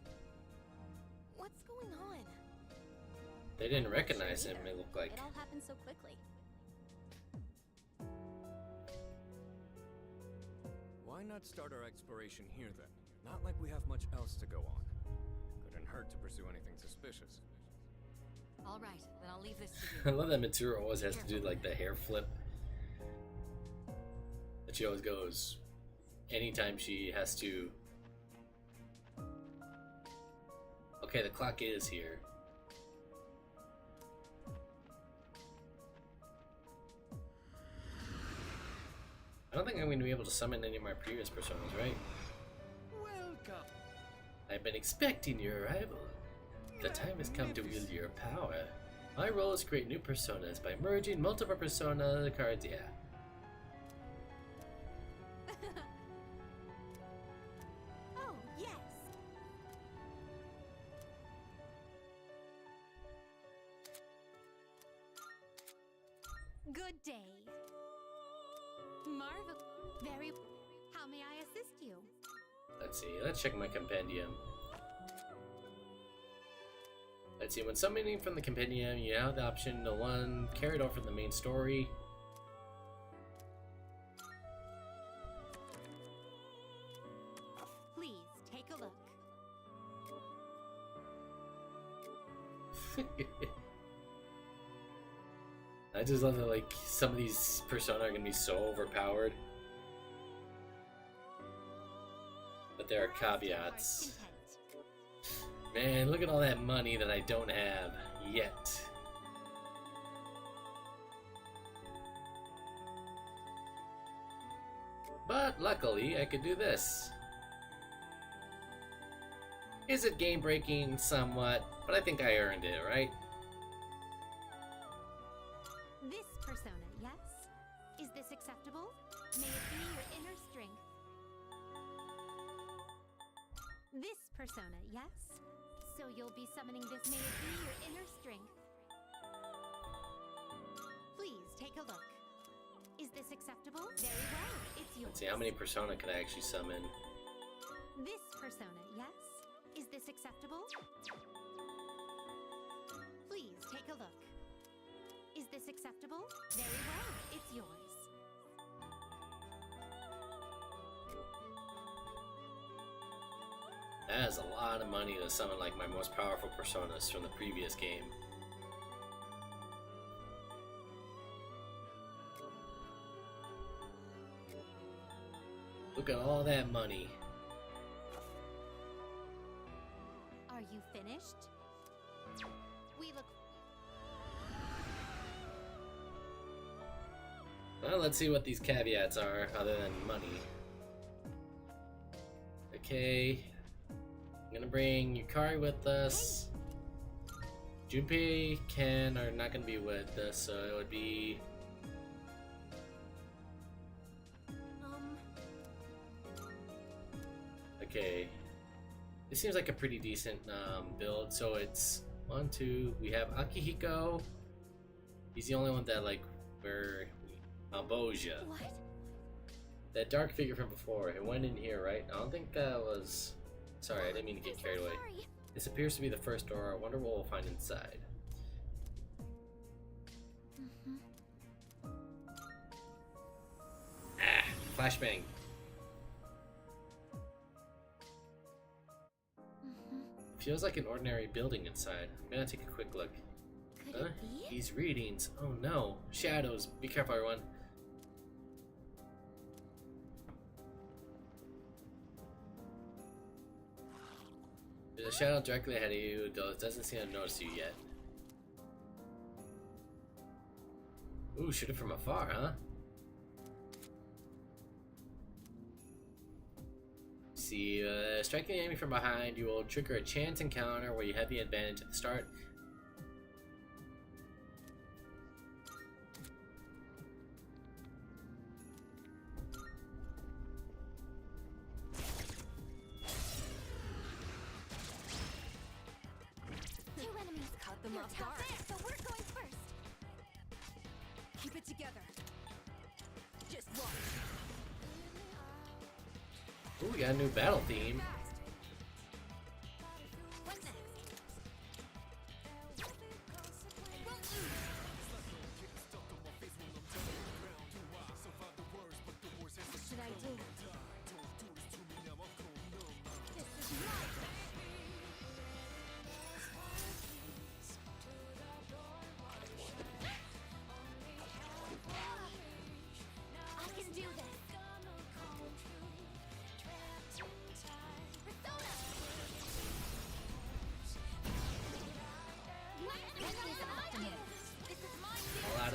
What's going on? They didn't recognize him, it looked like. It all happened so quickly. Why not start our exploration here then? Not like we have much else to go on. Couldn't hurt to pursue anything suspicious. All right, then I'll leave this to I you. love that Mitsuru always has to do like the hair flip. That she always goes anytime she has to. Okay, the clock is here. I don't think I'm going to be able to summon any of my previous personas, right? Welcome. I've been expecting your arrival. The time has come to wield your power. My role is to create new personas by merging multiple persona cards. Yeah. Oh, yes. Good day. Marvel. Very. How may I assist you? Let's see. Let's check my compendium. Let's see. When summoning from the compendium, you have the option to one carried over from the main story. Please take a look. I just love that, like, some of these persona are gonna be so overpowered. But there are caveats. Man, look at all that money that I don't have yet. But luckily, I could do this. Is it game breaking? Somewhat, but I think I earned it, right? This persona, yes? Is this acceptable? May it be your inner strength. This persona, yes? So you'll be summoning this. May it be your inner strength. Please take a look. Is this acceptable? Very well, it's yours. Let's see, how many persona can I actually summon? This persona, yes? Is this acceptable? Please take a look. Is this acceptable? Very well, it's yours. That is a lot of money to summon like my most powerful personas from the previous game. Look at all that money. Are you finished? We look. Well, let's see what these caveats are other than money. Okay. I'm gonna bring Yukari with us. Junpei, Ken are not gonna be with us, so it would be. Okay. This seems like a pretty decent build. So it's 1, 2. We have Akihiko. He's the only one that like we're Malbosia. What? That dark figure from before. It went in here, right? I don't think that was. Sorry, I didn't mean to get carried away. This appears to be the first door. I wonder what we'll find inside. Ah, flashbang. Feels like an ordinary building inside. I'm gonna take a quick look. Could it be? These readings. Oh no. Shadows. Be careful, everyone. There's a shadow directly ahead of you, though it doesn't seem to notice you yet. Ooh, shoot it from afar, huh? See, striking the enemy from behind, you will trigger a chance encounter where you have the advantage at the start. Two enemies. Cut them You're off top guard. there, so we're going first. Keep it together. Just watch. Ooh, we got a new battle theme. What next?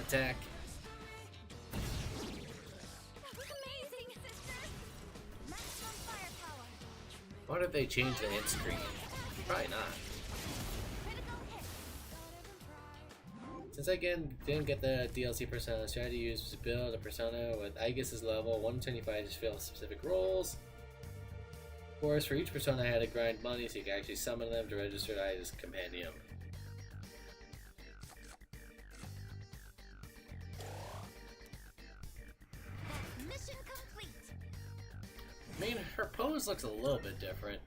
attack. Amazing, sister! Maximum firepower! I wonder if they changed the hit screen. Probably not. Critical hit! Since I again didn't get the DLC persona, I tried to use to build a persona with Aegis's level 125 to fill specific roles. Of course, for each persona I had to grind money so you could actually summon them to register to Aegis Compendium. Mission complete! I mean, her pose looks a little bit different.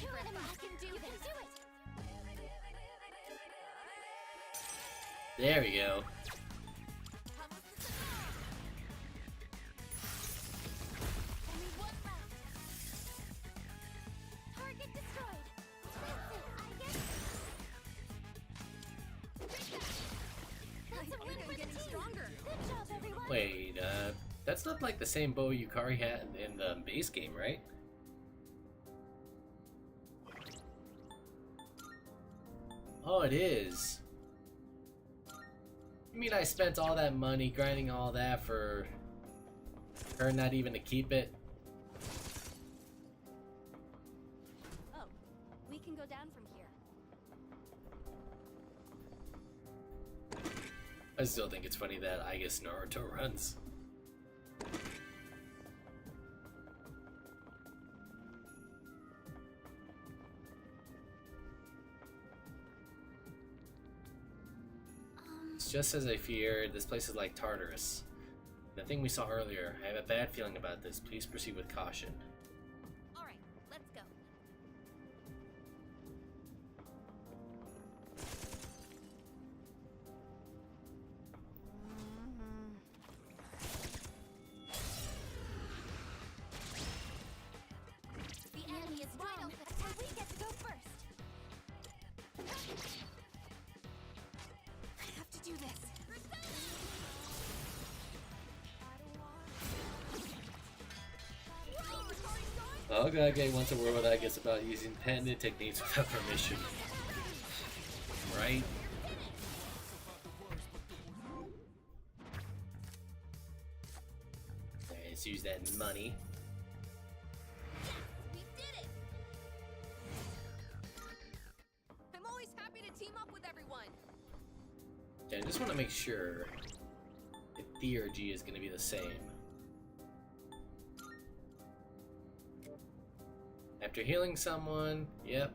Two enemies! I can do this! You can do it! There we go. Only one left. Target destroyed. Listen, That's a win for the team. Stronger. Good job, everyone. Wait, that's not like the same bow Yukari had in the base game, right? Oh, it is. You mean I spent all that money grinding all that for her not even to keep it? Oh, we can go down from here. I still think it's funny that I guess Naruto runs. It's just as I feared, this place is like Tartarus. The thing we saw earlier, I have a bad feeling about this. Please proceed with caution. Alright, let's go. The enemy is wide open. That's why we get to go first. I have to do this. Oh, Gage wants a word with I guess about using patented techniques without permission. Right? Let's use that money. We did it! I'm always happy to team up with everyone. Okay, I just want to make sure if theurgy is going to be the same. After healing someone, yep.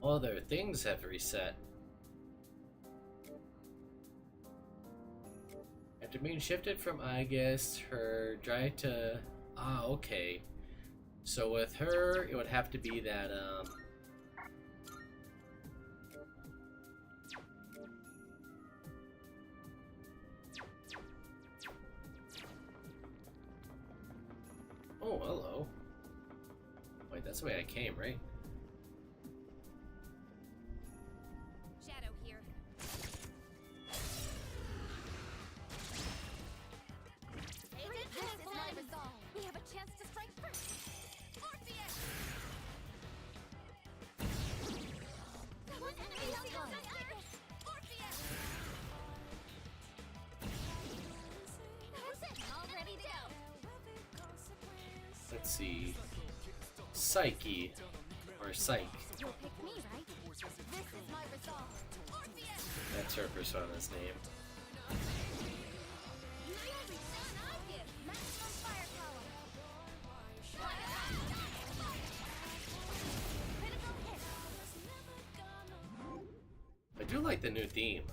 All their things have reset. After being shifted from Aegis, her drive to... Ah, okay. So with her, it would have to be that, Oh, hello. Wait, that's the way I came, right? Shadow here. This is my resolve. We have a chance to strike first. Orpheus! One enemy down. Orpheus! That's it. Already down. Let's see. Psyche. Or Psyche. You'll pick me, right? This is my resolve. Orpheus! That's her persona's name. Maximum firepower. Critical hit. I do like the new theme.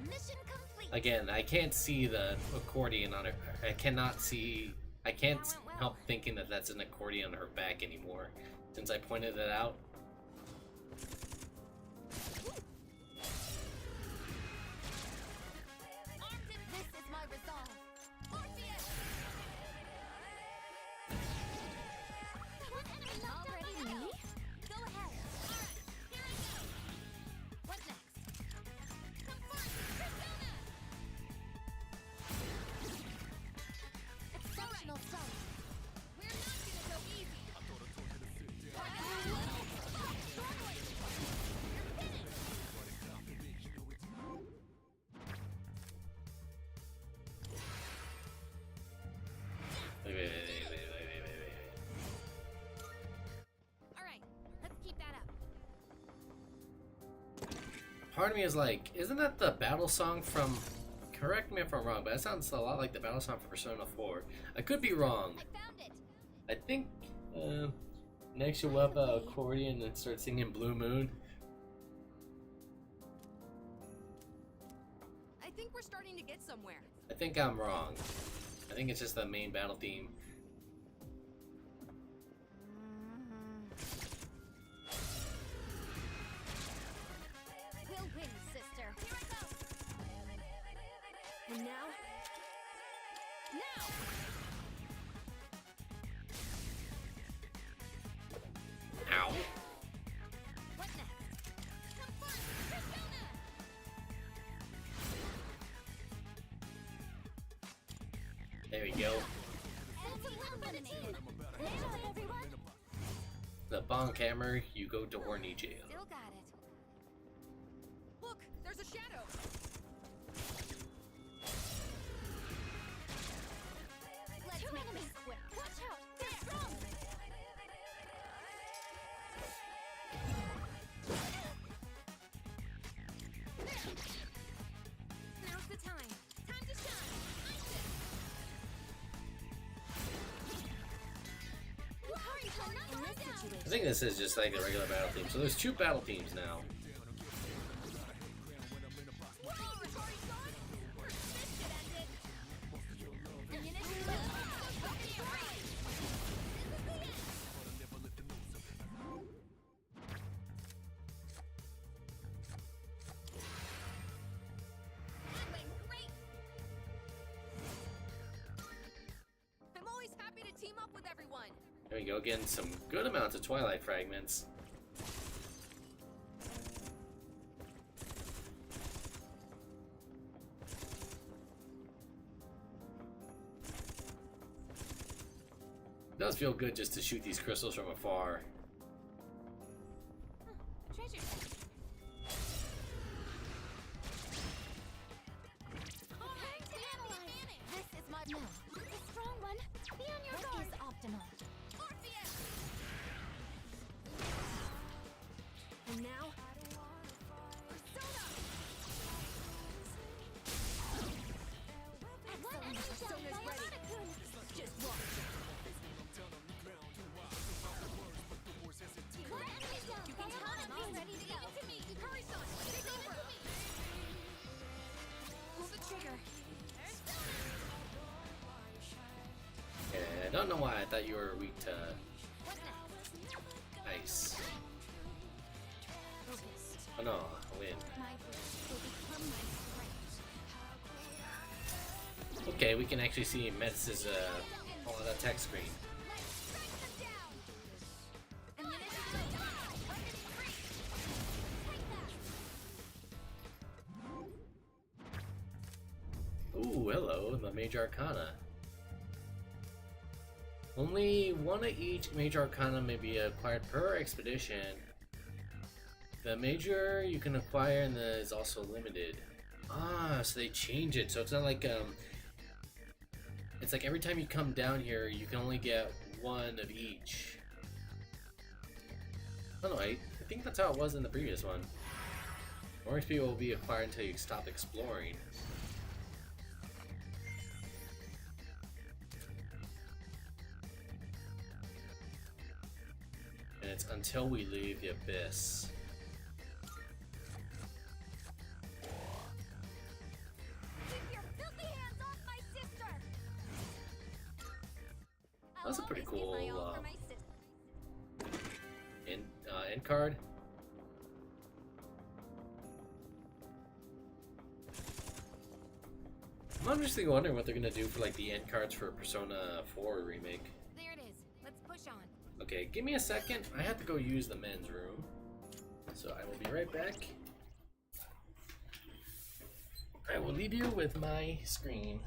Mission complete. Again, I can't see the accordion on her. I cannot see. I can't help thinking that that's an accordion on her back anymore, since I pointed it out. This is my resolve. Orpheus! One enemy part of me is like, isn't that the battle song from... Correct me if I'm wrong, but that sounds a lot like the battle song for Persona 4. I could be wrong. I found it. I think next you'll whip out accordion and start singing Blue Moon. I think we're starting to get somewhere. I think I'm wrong. I think it's just the main battle theme. We'll win, sister. Here I go. And now? Now! Ow. What next? Come on, Persona! There we go. The bonk hammer, you go to horny jail. Still got it. Look, there's a shadow. Let's make this quick. Watch out! They're strong! Now's the time. Time to shine. In this situation, I think this is just like the regular battle theme. So there's 2 battle themes now. I'm always happy to team up with everyone. There we go, getting some good amounts of Twilight fragments. It does feel good just to shoot these crystals from afar. treasure chest. This is my no. A strong one. Be on your guard. What is optimal? And now? Excellent. Persona's ready. Just watch. You can count on me. Ready to go. To me. Hurry, son. Take over. Pull the trigger. I don't know why I thought you were weak to What next? ice. Focus. Oh no, wind. My words will become my strength. Okay, we can actually see Metis' on the text screen. Ooh, hello, the Major Arcana. Only one of each Major Arcana may be acquired per expedition. The Major you can acquire and is also limited. Ah, so they change it. So it's not like it's like every time you come down here, you can only get one of each. Oh no, I think that's how it was in the previous one. More XP will be acquired until you stop exploring. And it's until we leave the abyss. Keep your filthy hands off my sister! That's a pretty I'll always give my cool all for my sister. end card. I'm just wondering what they're gonna do for like the end cards for Persona 4 remake. There it is. Let's push on. Okay, give me a second. I have to go use the men's room. So I will be right back. I will leave you with my screen.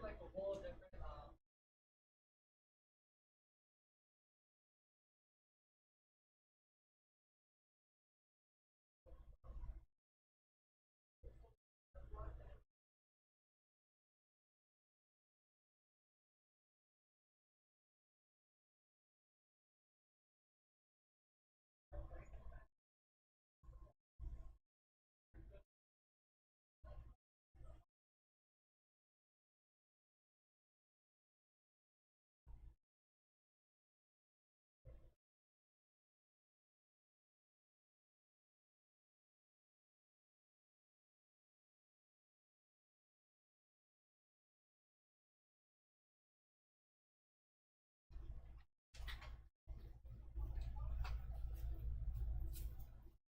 like a whole different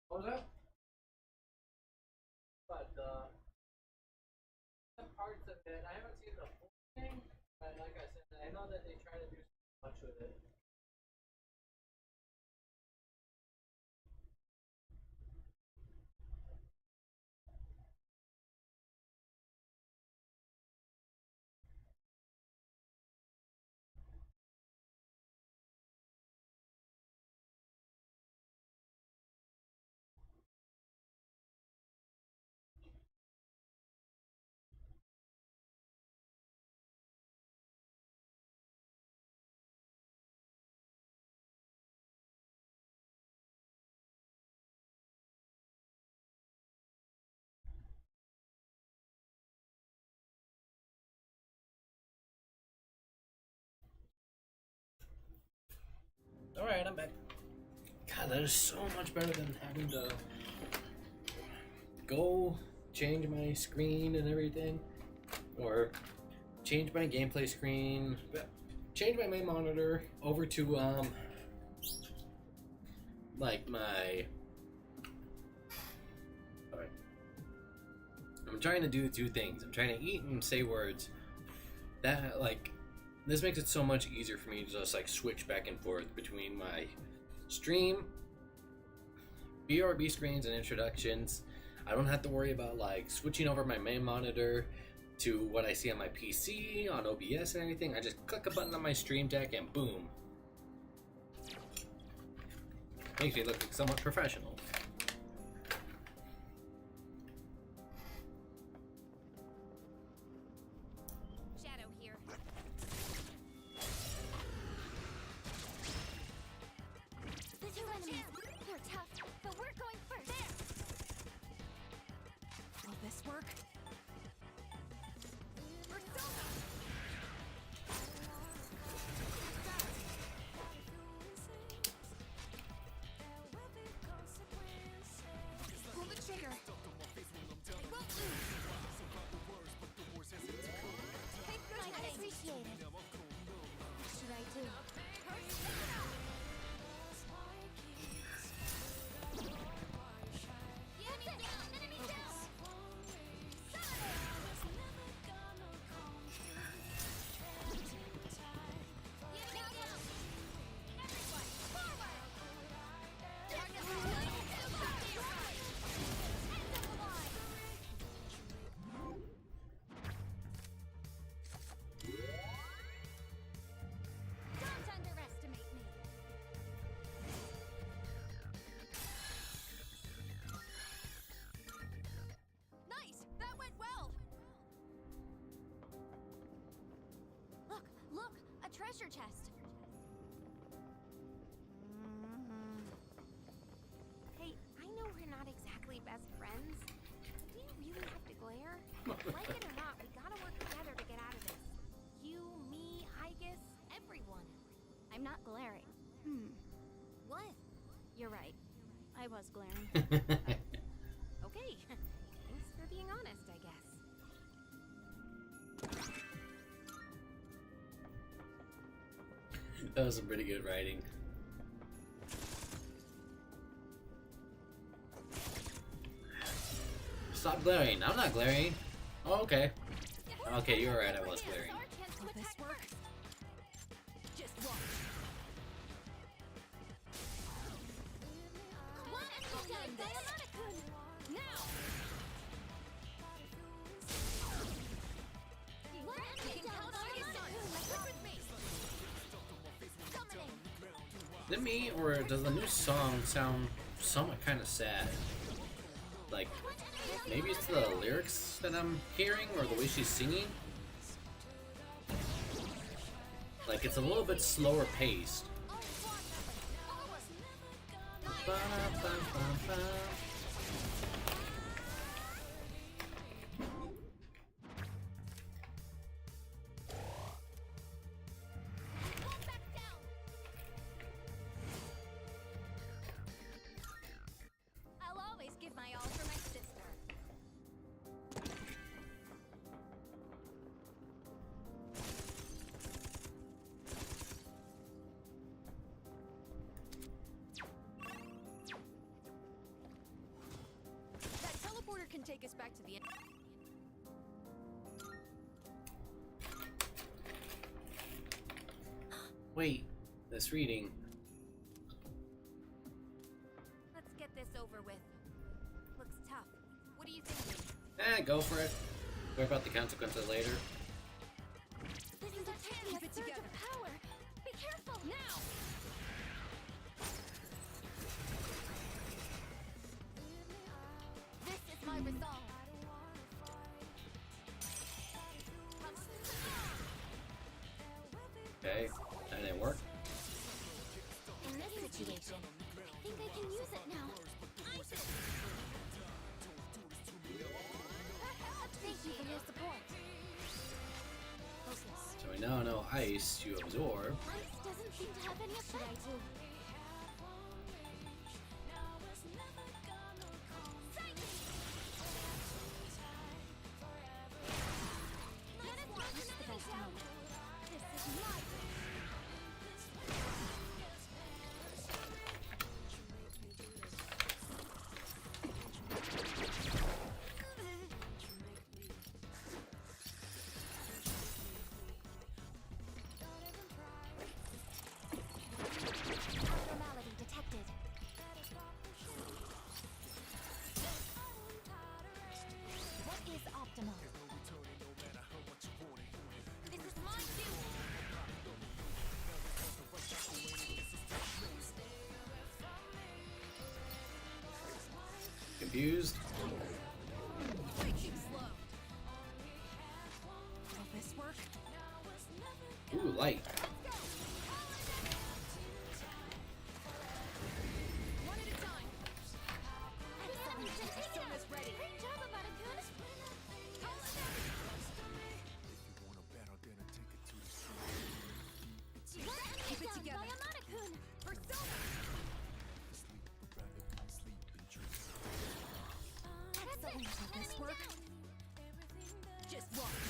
what was that? But some parts of it, I haven't seen the whole thing, but like I said, I know that they try to do so much with it. Alright, I'm back. God, that is so much better than having to go change my screen and everything. Or change my gameplay screen. Change my main monitor over to, like my... Alright. I'm trying to do two things. I'm trying to eat and say words. That, like... This makes it so much easier for me to just like switch back and forth between my stream, BRB screens and introductions. I don't have to worry about like switching over my main monitor to what I see on my PC, on OBS and everything. I just click a button on my stream deck and boom. Makes me look somewhat professional. Treasure chest. Hey, I know we're not exactly best friends. Do you really have to glare? Like it or not, we gotta work together to get out of this. You, me, Aigis, everyone. I'm not glaring. What? You're right. I was glaring. Okay. Thanks for being honest, I guess. That was some pretty good writing. Stop glaring. I'm not glaring. Oh, okay. Okay, you're right. I was glaring. Will this work? Just watch. Now! Is it me, or does the new song sound somewhat kind of sad? Like, maybe it's the lyrics that I'm hearing, or the way she's singing? Like, it's a little bit slower paced. I'll always give my all for my sister. That teleporter can take us back to the end. Wait, this reading. Let's get this over with. Looks tough. What do you think? Go for it. Worry about the consequences later. This is a Keep it together. power. Be careful now. This is my resolve. Okay, that didn't work. In this situation, I think I can use it now. Thank you for your support. Focus. So we now know ice to absorb. Ice doesn't seem to have any effect. Abnormality detected. What is optimal? This is mine too. Confused? Way too slow. Will this work? Ooh, light. One at a time. Persona's ready. Great job, Abatakun. Keep it together. Abatakun. Persona. Excellent. Will this work? Just watch.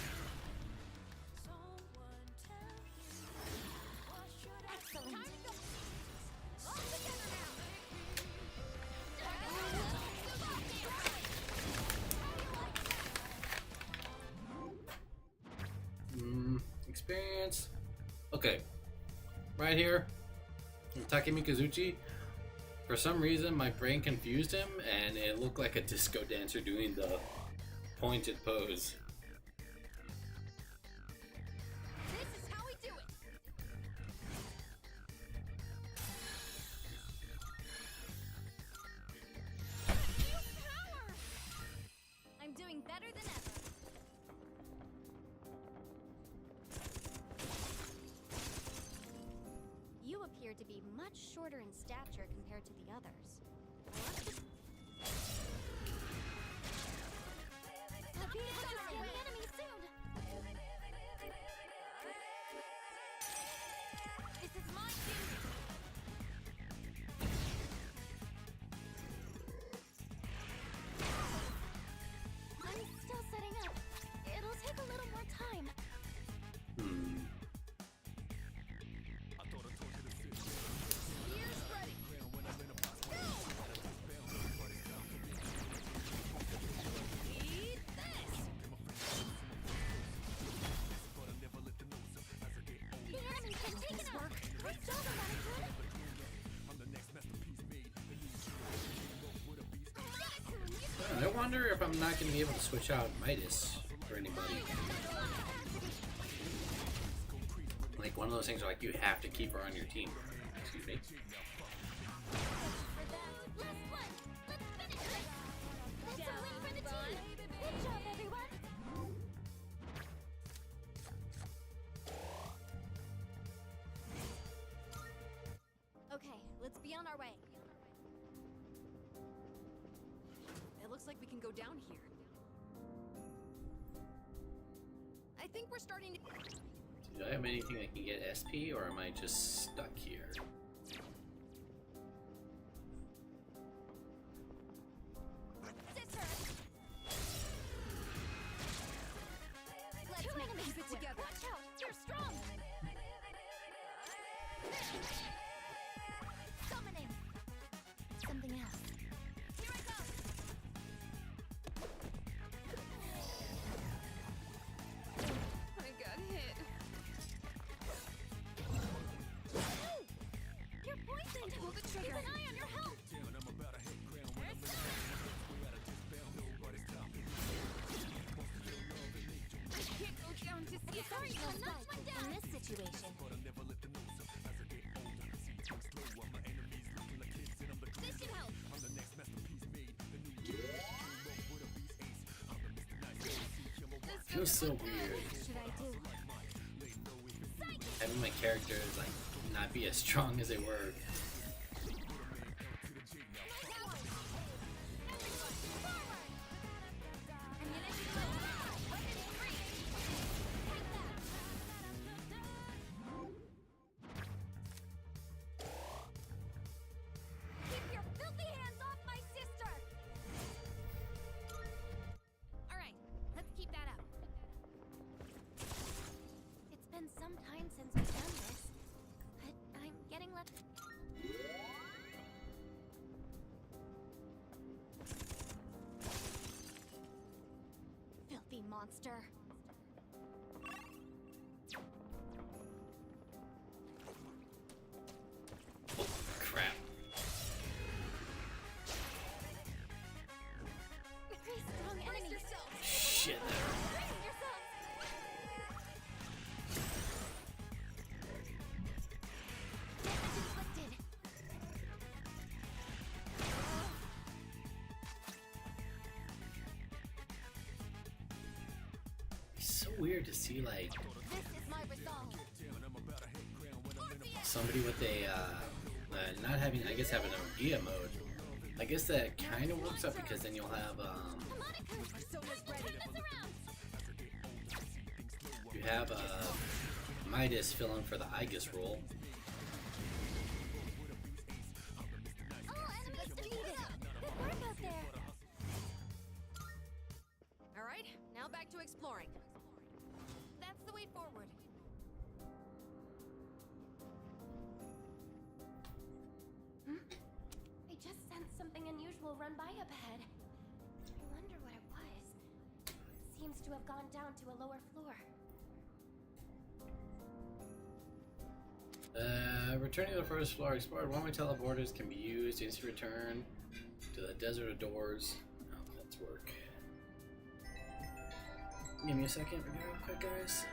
Excellent. Time to go. All together now. Experience. Okay. Right here, Take Mikazuchi. For some reason, my brain confused him, and it looked like a disco dancer doing the pointed pose. This is how we do it. I'm doing better than ever. You appear to be much shorter in stature compared to the others. I'll be able to see the enemy soon. This is my duty. I'm still setting up. It'll take a little more time. Ears ready. Eat this. The enemy's been taken out. Great job, Abatakun. I wonder if I'm not going to be able to switch out Midas for anybody. Like one of those things where like you have to keep her on your team. Excuse me. For that. Last one! Let's finish it! That's a win for the team! Good job, everyone! Okay, let's be on our way. It looks like we can go down here. I think we're starting to... Do I have anything that can get SP, or am I just stuck here? Let's make this it together. Watch out! You're strong! Summoning! Something else. Here I go! I got hit. You're poisoned! Pull the trigger. Keep an eye on your health! I can't go down to see it. Sorry, knocked one down! In this situation, This should help! Feels so weird Should I do? having my characters like not be as strong as they were. Keep your filthy hands off my sister! Alright, let's keep that up. it's been some time since we've done this, but I'm getting left. Filthy monster! Oh, crap. Very strong enemy! Shit. Brace yourself! Damage inflicted! It's so weird to see like This is my resolve! somebody with a not having, I guess, having an Gia mode. I guess that kind of works out because then you'll have you have Midas fill in for the Aegis role. All enemies defeated! Good work out there! Alright, now back to exploring. That's the way forward. I just sensed something unusual run by up ahead. I wonder what it was. It seems to have gone down to a lower floor. Returning to the first floor explored. One way teleporters can be used to instantly return to the Desert of Doors. Oh, that's work. Give me a second real quick, guys.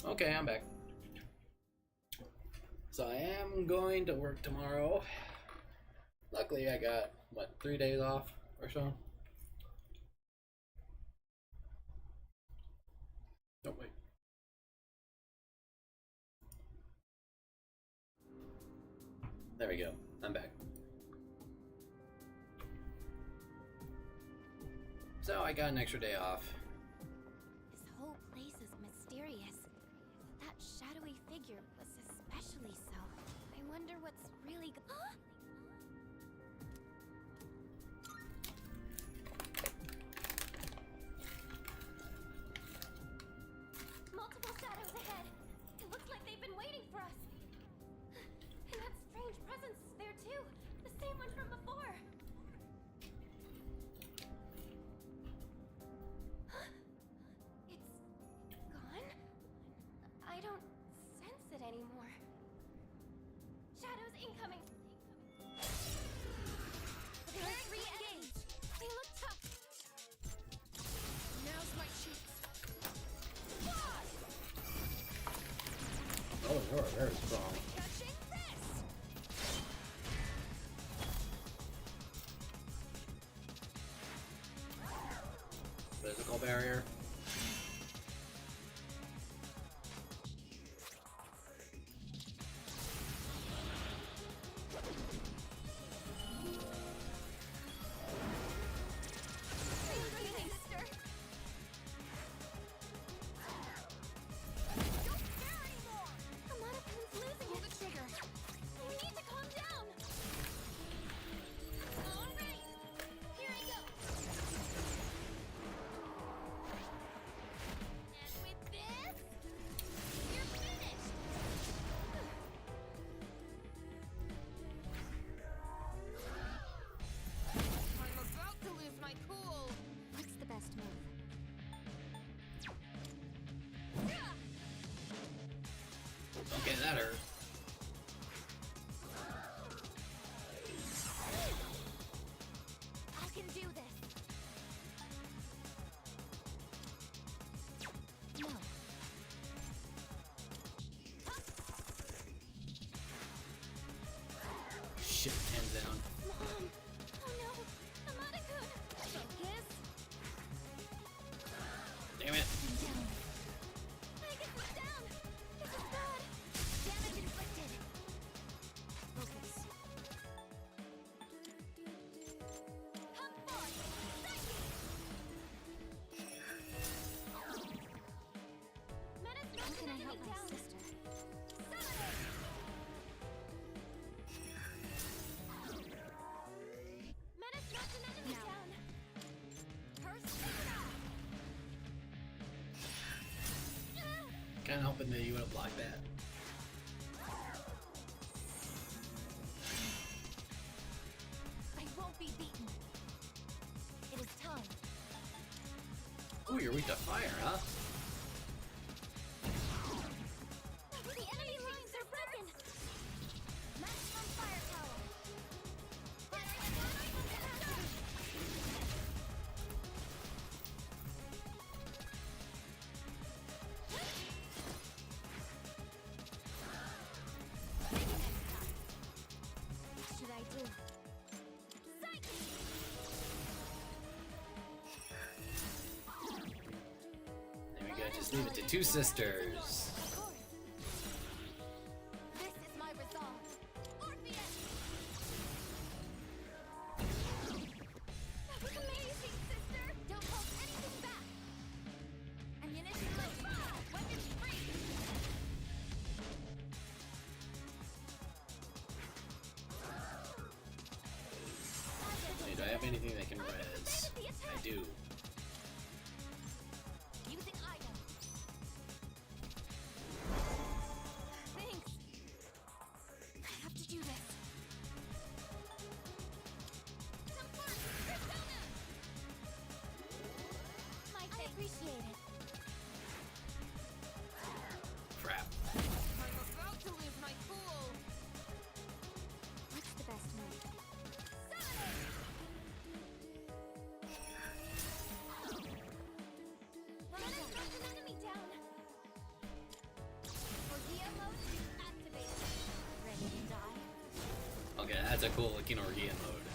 Okay, I'm back. So I am going to work tomorrow. Luckily, I got, what, 3 days off or so? Oh, wait. There we go. I'm back. So I got an extra day off. This whole place is mysterious. That shadowy figure was especially so. I wonder what's really Huh? Multiple shadows ahead. It looks like they've been waiting for us. And that strange presence is there too. The same one from before. It's gone? I don't sense it anymore. Shadows incoming. There are 3 enemies. They look tough. Now's my chance. Oh, you're very strong. Catching this. Physical barrier. Okay, that hurt. I can do this. No. Shit, hands down. Mom! Oh no! Amada-kun! Focus! Damn it. Vegas is down! This is bad! Damage inflicted! Focus. Come forth! Psyche! Menace How can I enemy help my down! sister? Menace knocked an enemy down! Persona! Kinda hoping that you would have blocked that. I won't be beaten. It is time. Ooh, you're weak to fire, huh? The enemy lines are broken! Maximum firepower! What should I do? There we go, just leave it to 2 sisters. This is my resolve. Orpheus! That was amazing, sister! Don't hold anything back! Ammunition low! Weapons free! Hey, do I have anything that can res? I do. Using item. Thanks. I have to do this. Some fun, Persona! I appreciate it. Crap. I'm about to lose my cool. What's the best move? Menace knocked an enemy down. That's a cool looking Orgia mode.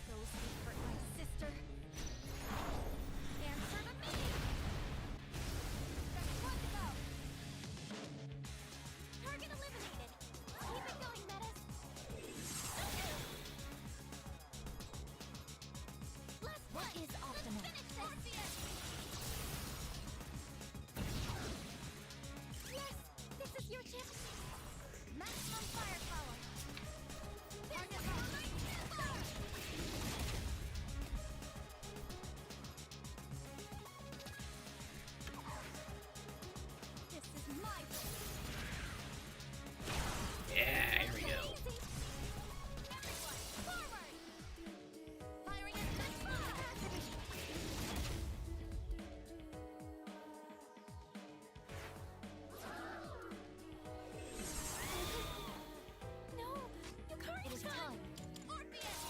Those who hurt my sister. Answer to me! There's one to go. Target eliminated. Keep it going, Metis. What is optimal? Yes, this is your chance. Maximum firepower. Target locked. This is my Yeah, here we go. Everyone, forward! Firing at max capacity. No, you can't. It is time. Orpheus!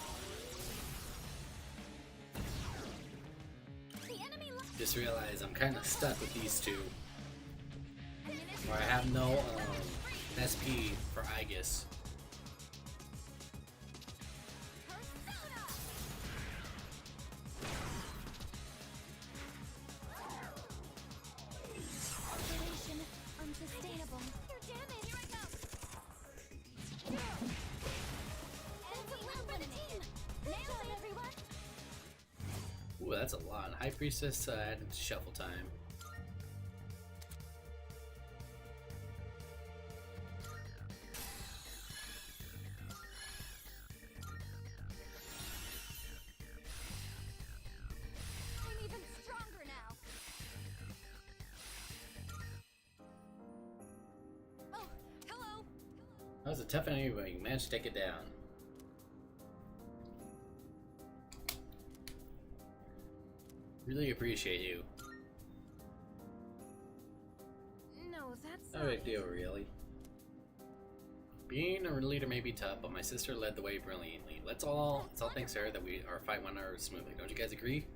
The enemy Just realized I'm kind of stuck with these two. Where I have no SP for Aegis. Operation unsustainable. You're damaged. Here I come. And we will for the team. Good job, everyone. Ooh, that's a lot. High Priestess added shuffle time. I'm even stronger now. Oh, hello. That was a tough enemy, but you managed to take it down. Really appreciate you. No, that's No big deal, really. Being a leader may be tough, but my sister led the way brilliantly. Let's all thanks to her that our fight went over smoothly. Don't you guys agree?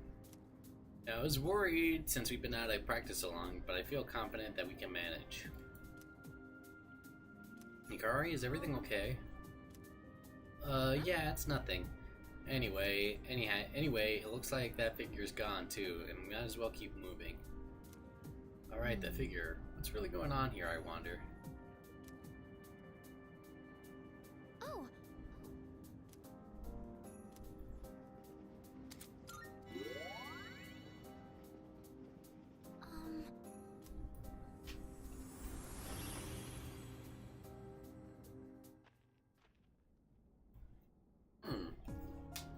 Now, I was worried since we've been out of practice so long, but I feel confident that we can manage. Hikari, is everything okay? Yeah, it's nothing. Anyway, it looks like that figure's gone too, and we might as well keep moving. Alright, that figure. What's really going on here, I wonder? Oh,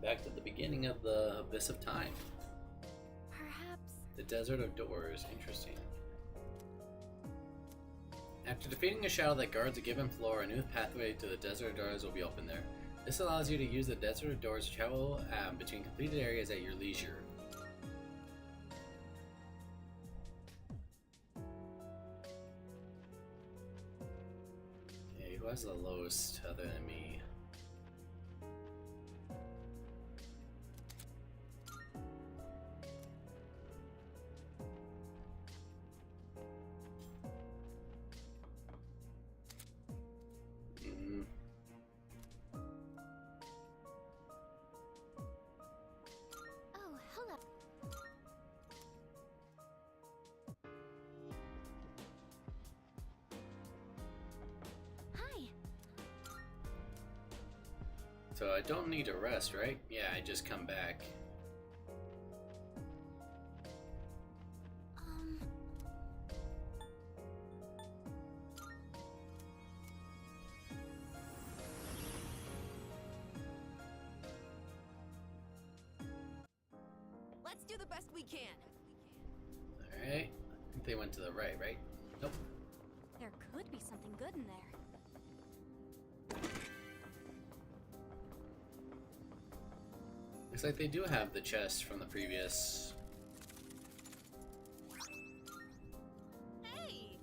Back to the beginning of the Abyss of Time. perhaps. The Desert of Doors. Interesting. After defeating a shadow that guards a given floor, a new pathway to the Desert of Doors will be open there. This allows you to use the Desert of Doors to travel between completed areas at your leisure. Okay, who has the lowest other than me? Oh, hello. Hi. So I don't need to rest, right? Yeah, I just come back. Let's do the best we can. Alright. I think they went to the right? Nope. There could be something good in there. Looks like they do have the chest from the previous. Hey.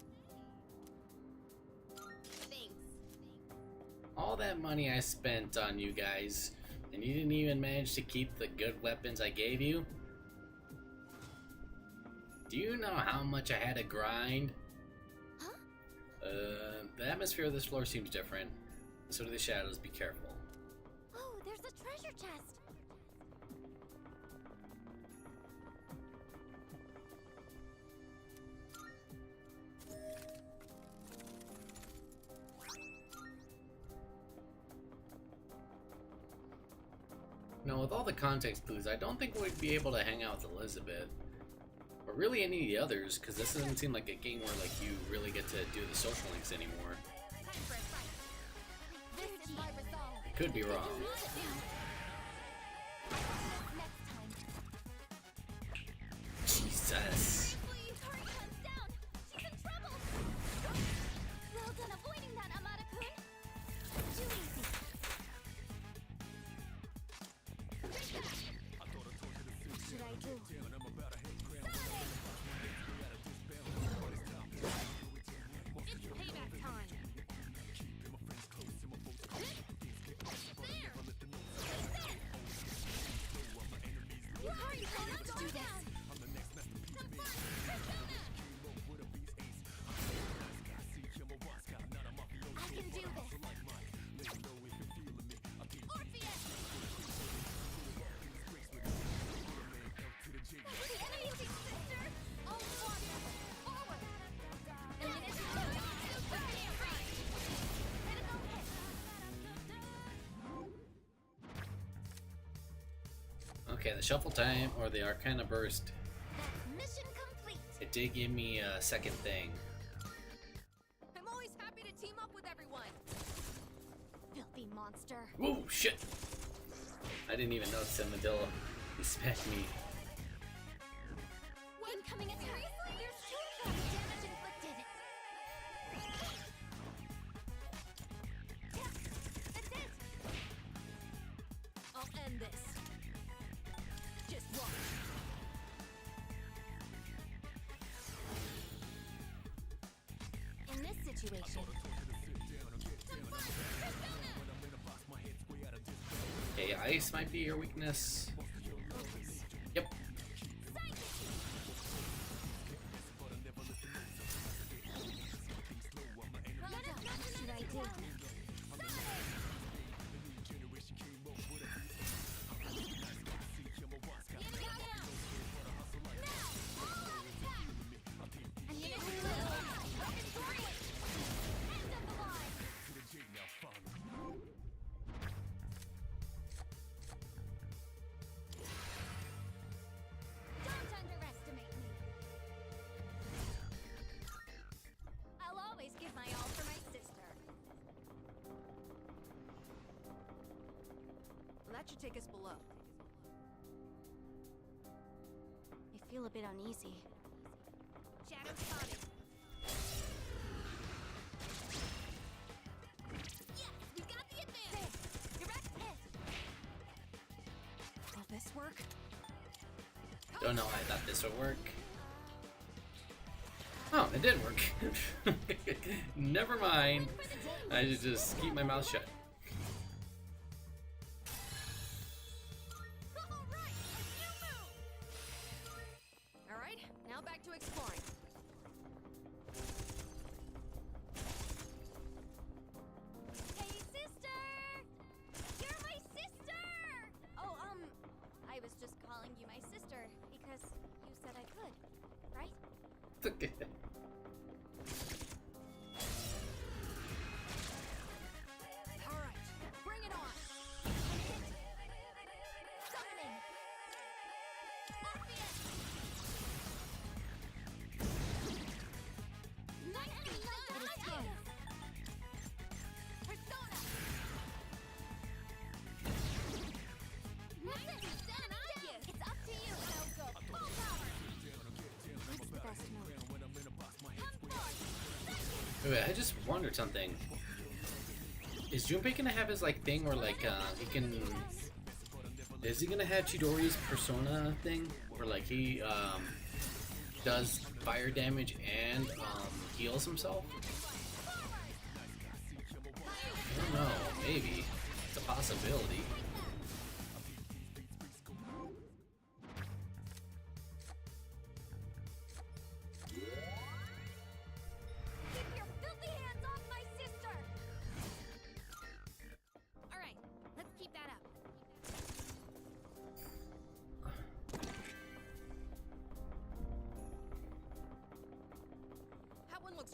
Thanks. All that money I spent on you guys, and you didn't even manage to keep the good weapons I gave you? Do you know how much I had to grind? Huh? The atmosphere of this floor seems different. So do the shadows. Be careful. Oh, there's a treasure chest. Now, with all the context clues, I don't think we'd be able to hang out with Elizabeth. Or really any of the others, because this doesn't seem like a game where like you really get to do the social links anymore. Could be wrong. Jesus. Well done avoiding that, Amada-kun. Too easy. What should I do? It's payback time. Let's do this. I can do this. Orpheus! The enemy's sister! Oh, forward! And then it's Okay, the shuffle time or the Arcana burst. mission complete. It did give me a second thing. I'm always happy to team up with everyone. Filthy monster. Whoa, shit! I didn't even notice Armadillo. He smacked me. Incoming attack. There's two damage inflicted. That's it. I'll end this. Just watch. In this situation, Okay, ice might be your weakness. Yep. what should I do? Don't underestimate me. I'll always give my all for my sister. Well, that should take us below. I feel a bit uneasy. Shadow spotted. Yes, we got the advantage. Direct hit. Will this work? Don't know. I thought this would work. Oh, it did work. Never mind. I should just keep my mouth shut. All right, now back to exploring. Hey, sister! You're my sister! Oh, I was just calling you my sister because you said I could, right? It's okay. All right, bring it on. Summoning! Orpheus! Nicely done! It is time. Persona! It's up to you. I'll go full power. What's the best move? Come forth. Wait, I just wondered something. Is Junpei gonna have his like thing where like he can? Is he gonna have Chidori's persona thing where like he does fire damage and heals himself? I don't know. Maybe it's a possibility. Keep your filthy hands off my sister!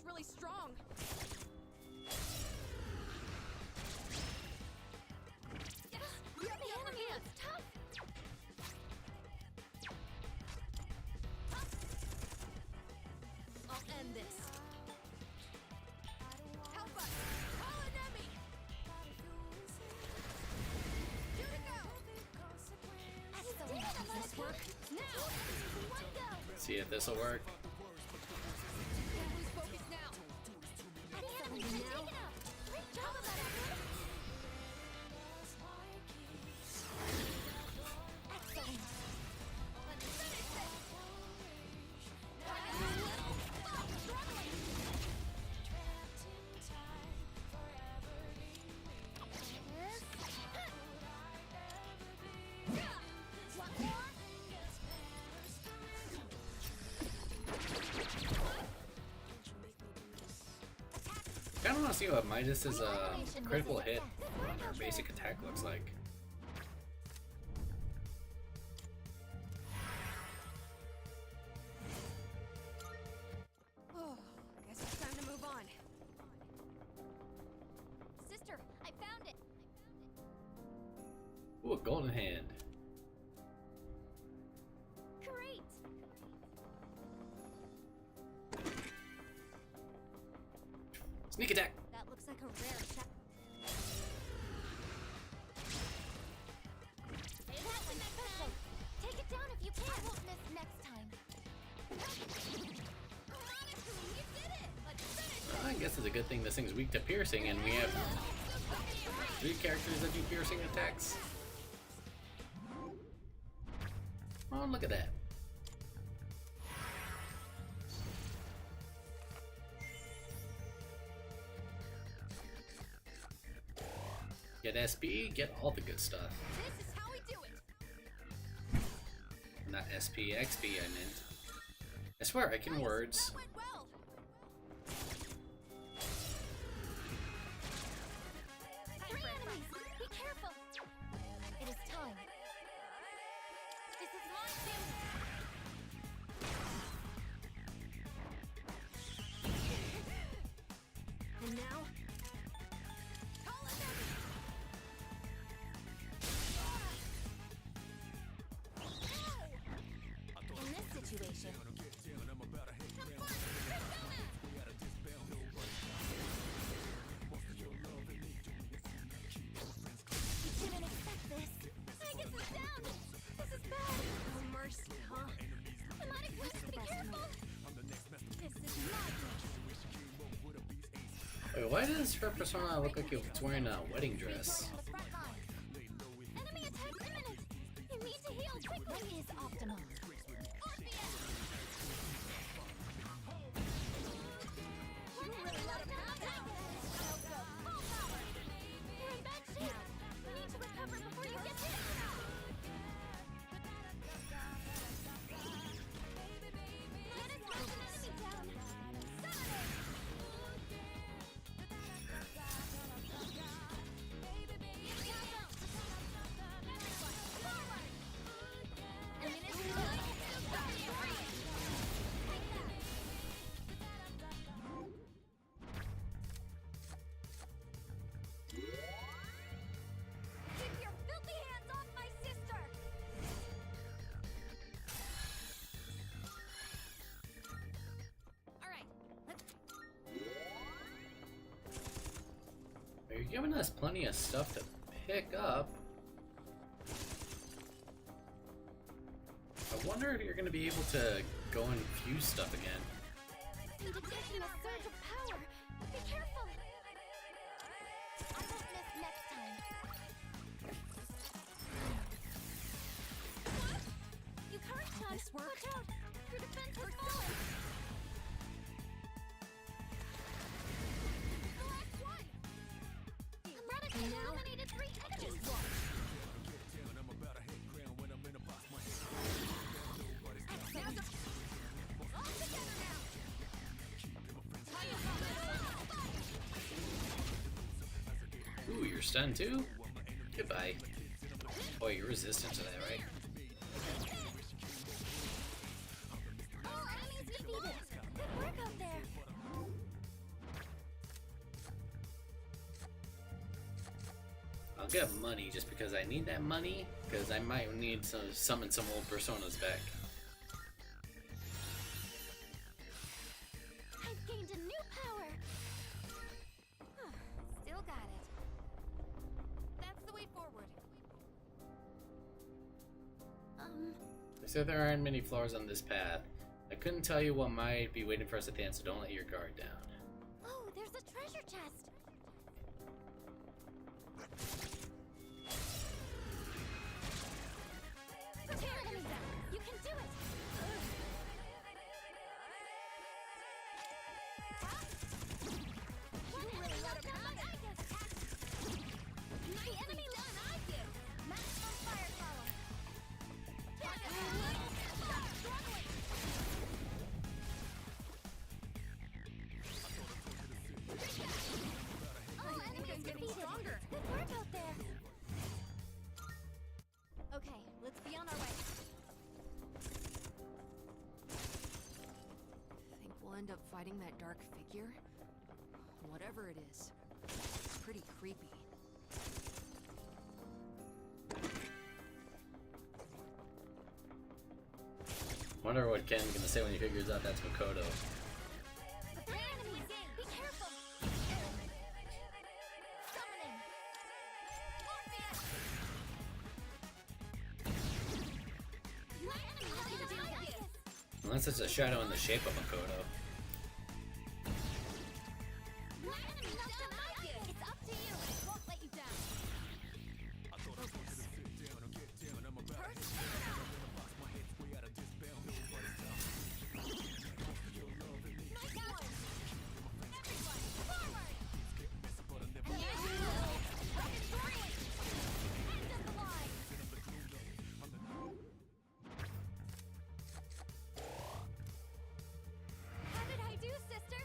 really strong. Yes, the enemy is tough. I'll end this. Help us! Call an enemy! Two to go! Does this work? Now! One go. See if this will work. Can't lose focus now! The enemy has taken out. Great job of that, everyone. Excellent. Let's finish this! One more. I don't want to see what Midas's critical hit on her basic attack looks like. Oh, guess it's time to move on. Sister, I found it. Ooh, a golden hand. Great. Sneak attack. That looks like a rare shot. That one special. Take it down if you can. I won't miss next time. You did it! Let's finish I guess it's a good thing this thing's weak to piercing, and we have 3 characters that do piercing attacks. Oh, look at that. Get SP, get all the good stuff. This is how we do it! Not SP, XP I meant. I swear I can words. That went well! Three enemies. Be careful. It is time. This is my chance. And now? Call an enemy! In this situation, you didn't expect this. Magus is down. This is bad. No mercy, huh? I'm not equipped. Be careful. This is my Wait, why does her persona look like it's wearing a wedding dress? on the front line. Enemy attack imminent. You need to heal quickly. What is optimal? We're really let him have it. Full power. You're in bad shape. You need to recover before you get hit. Let us knock an enemy down. Keep your filthy hands off my sister! Alright, let's... You're giving us plenty of stuff to pick up. I wonder if you're going to be able to go and fuse stuff again. You're taking a surge of power. Be careful. I won't miss next time. What? You can't, This work? Watch out. Your defense has fallen. The last one! Relic has eliminated 3 enemies. Excellent. All together now! Ooh, you're stunned too? Goodbye. Boy, you're resistant to that, right? All enemies defeated. Good work out there. I'll get money just because I need that money, because I might need to summon some old personas back. I've gained a new power. Still got it. That's the way forward. They said there aren't many floors on this path. I couldn't tell you what might be waiting for us at the end, so don't let your guard down. Oh, there's a treasure chest. Tear enemies out. You can do it. You really let him have it. The enemy done. I did. Maximum firepower. Stop struggling. All enemies defeated. Stronger. Good work out there. Okay, let's be on our way. Think we'll end up fighting that dark figure? Whatever it is, it's pretty creepy. Wonder what Ken's gonna say when he figures out that's Makoto. The enemies. Be careful. Summoning. My enemy can do this. Unless it's a shadow in the shape of Makoto. My enemy done. I did. It's up to you. I won't let you down. How did I do, sister?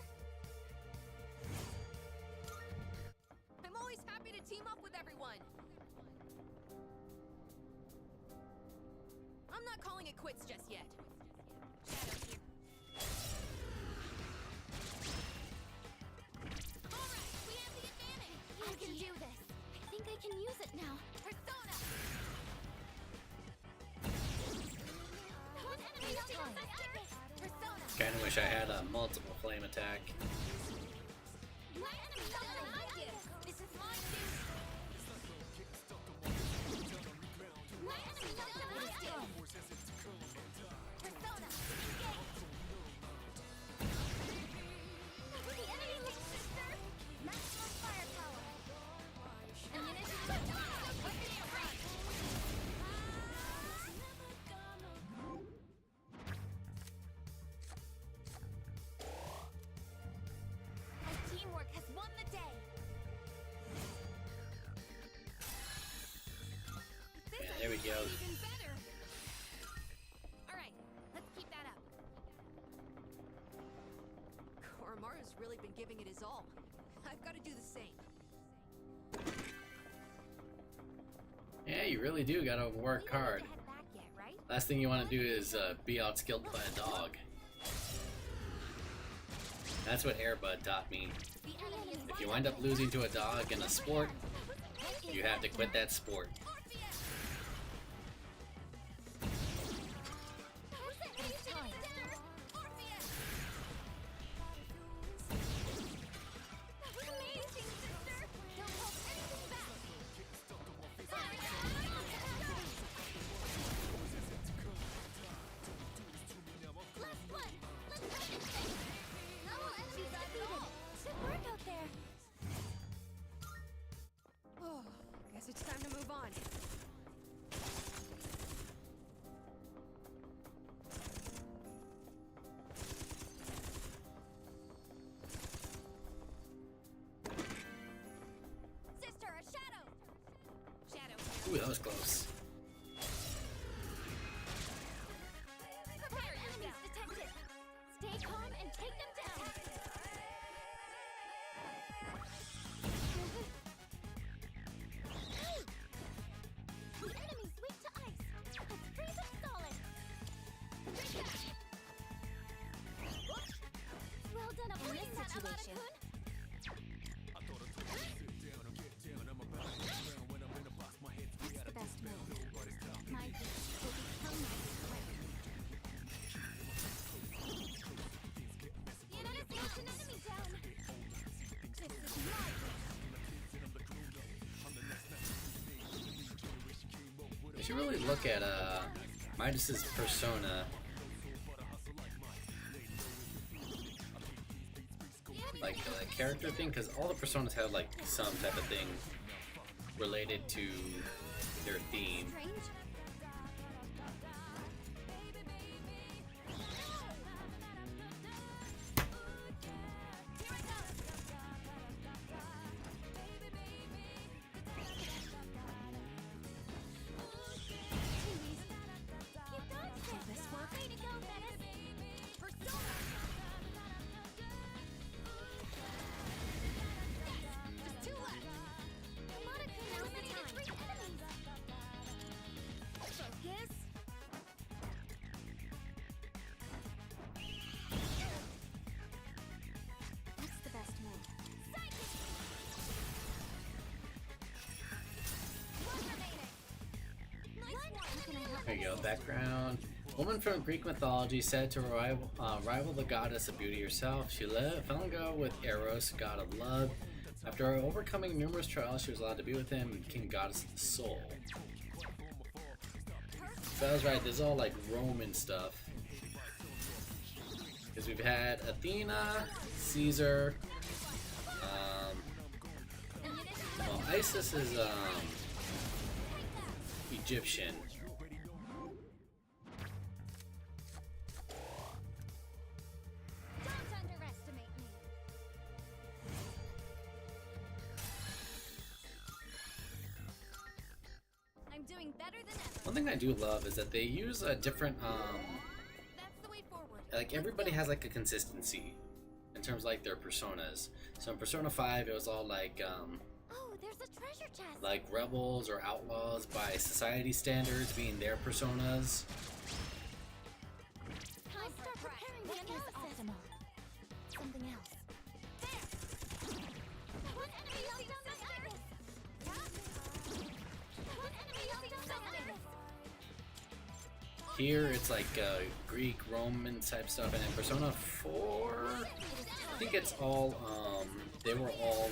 I'm always happy to team up with everyone. I'm not calling it quits just yet. Shadow here. Alright, we have the advantage. I can do this. I think I can use it now. Persona! One enemy time. Persona! Kinda wish I had a multiple flame attack. My enemy done. I did. This is my duty! My enemy done. I did. Persona! The enemy is sister. Maximum firepower. Ammunition! My teamwork has won the day. Yeah, there we go. Even better! Alright, let's keep that up. Koromaru's really been giving it his all. I've got to do the same. Yeah, you really do gotta work hard. Head back yet, right? Last thing you want to do is be outskilled by a dog. That's what Airbud taught me. The enemy is If you wind up losing to a dog in a sport, you have to quit that sport. amazing, sister. Don't hold anything back. Last one. Let's win this thing. No enemies defeated. Good work out there. Oh, guess it's time to move on. Sister, a shadow. Shadow Ooh, that was close. Prepare enemies detected. Stay calm and take them down. The enemy's weak to ice. Let's freeze it solid. Well done, a in this situation. You should really look at Midas's persona. Like the character thing, because all the personas have like some type of thing related to their theme. There you go, background. Woman from Greek mythology said to rival the goddess of beauty herself. She fell in love with Eros, god of love. After overcoming numerous trials, she was allowed to be with him and became goddess of the soul. So I was right, this is all like Roman stuff. Because we've had Athena, Caesar, well, Isis is Egyptian. One thing I do love is that they use a different, like everybody has like a consistency in terms of like their personas. So in Persona 5 it was all like, Oh, there's a treasure chest. like rebels or outlaws by society standards being their personas. I'll start preparing the analysis. Optimal. Something else. One enemy has done this. One enemy has done this. Here it's like Greek, Roman type stuff, and in Persona 4, I think it's all, they were all,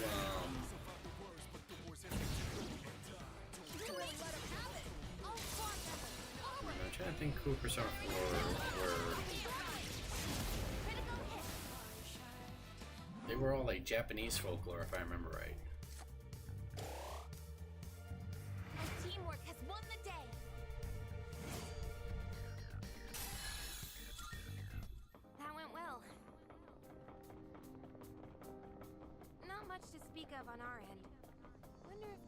I'm trying to think who Persona 4 were. They were all like Japanese folklore, if I remember right. Teamwork has won the day. That went well. Not much to speak of on our end. Wonder if...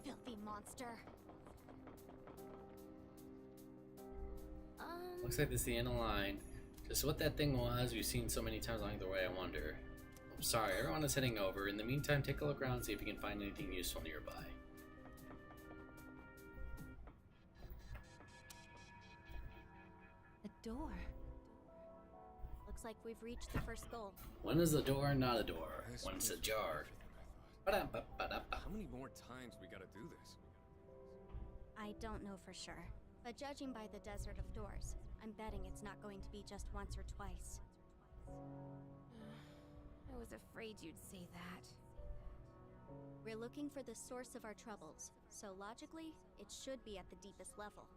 Filthy monster. Looks like this is the end of the line. Just what that thing was, we've seen so many times along the way, I wonder. I'm sorry, everyone is heading over. In the meantime, take a look around and see if you can find anything useful nearby. The door. Looks like we've reached the first goal. When is the door not a door? When it's ajar. How many more times we gotta do this? I don't know for sure, but judging by the Desert of Doors, I'm betting it's not going to be just once or twice. I was afraid you'd say that. We're looking for the source of our troubles, so logically, it should be at the deepest level.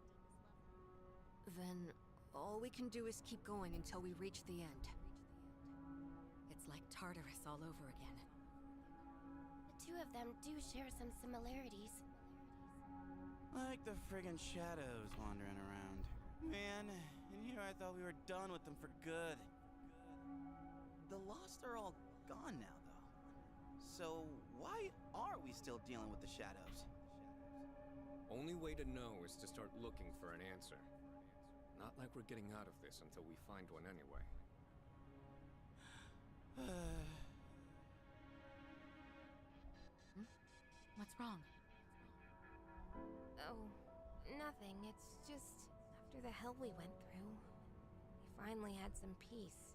Then all we can do is keep going until we reach the end. It's like Tartarus all over again. The two of them do share some similarities. Like the friggin' shadows wandering around. Man, in here I thought we were done with them for good. The Lost are all gone now, though. So why are we still dealing with the shadows? Only way to know is to start looking for an answer. Not like we're getting out of this until we find one anyway. What's wrong? Oh, nothing. It's just after the hell we went through, we finally had some peace.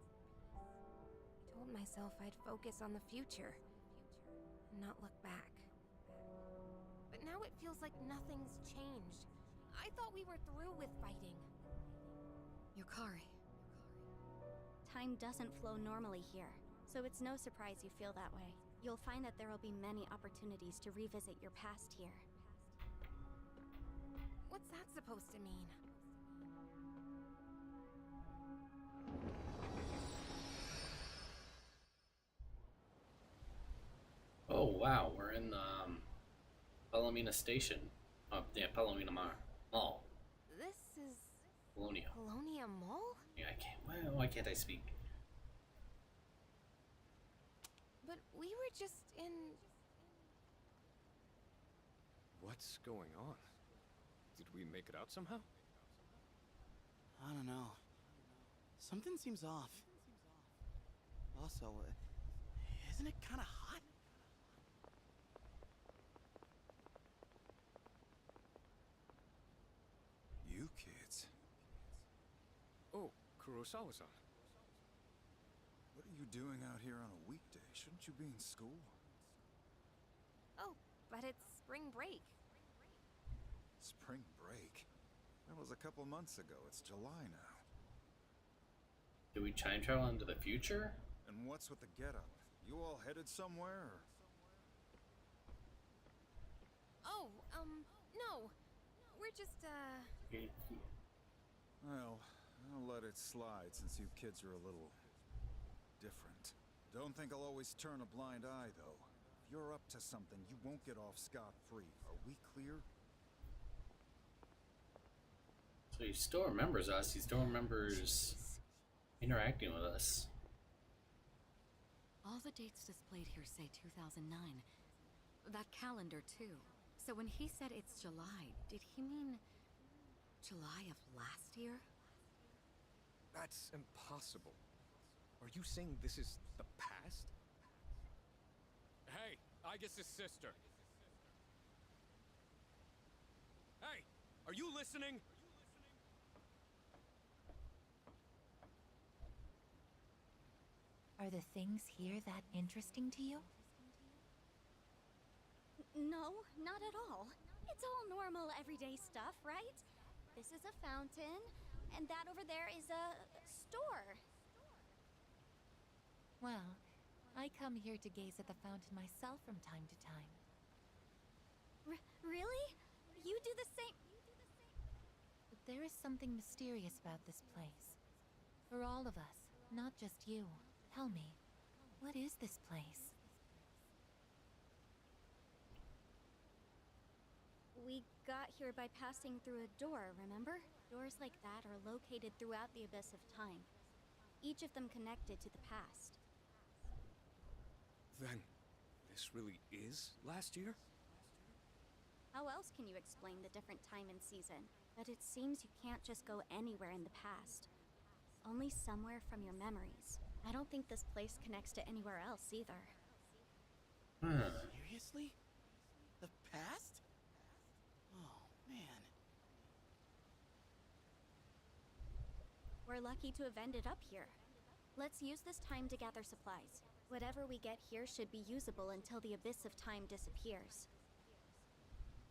I told myself I'd focus on the future and not look back. But now it feels like nothing's changed. I thought we were through with fighting. Yukari. Time doesn't flow normally here, so it's no surprise you feel that way. You'll find that there will be many opportunities to revisit your past here. What's that supposed to mean? Oh wow, we're in Palomina Station. Oh yeah, Palomina Mall. This is Polonia. Polonia Mall? Yeah, I can't. Why can't I speak? But we were just in... What's going on? Did we make it out somehow? I don't know. Something seems off. Also, isn't it kind of hot? You kids. Oh, Kurosawa-san. What are you doing out here on a weekday? Shouldn't you be in school? Oh, but it's spring break. Spring break? That was a couple months ago. It's July now. Do we time travel into the future? And what's with the getup? You all headed somewhere? Or... Oh, no. We're just, Well, I'll let it slide since you kids are a little... different. Don't think I'll always turn a blind eye, though. If you're up to something, you won't get off scot-free. Are we clear? So he still remembers us. He still remembers interacting with us. All the dates displayed here say 2009. That calendar, too. So when he said it's July, did he mean July of last year? That's impossible. Are you saying this is the past? Hey, Aigis' sister. Hey, are you listening? Are the things here that interesting to you? No, not at all. It's all normal, everyday stuff, right? This is a fountain, and that over there is a store. Well, I come here to gaze at the fountain myself from time to time. Really? You do the same? But there is something mysterious about this place. For all of us, not just you. Tell me, what is this place? We got here by passing through a door, remember? Doors like that are located throughout the Abyss of Time. Each of them connected to the past. Then, this really is last year? How else can you explain the different time and season? But it seems you can't just go anywhere in the past. Only somewhere from your memories. I don't think this place connects to anywhere else either. Seriously? The past? Oh, man. We're lucky to have ended up here. Let's use this time to gather supplies. Whatever we get here should be usable until the Abyss of Time disappears.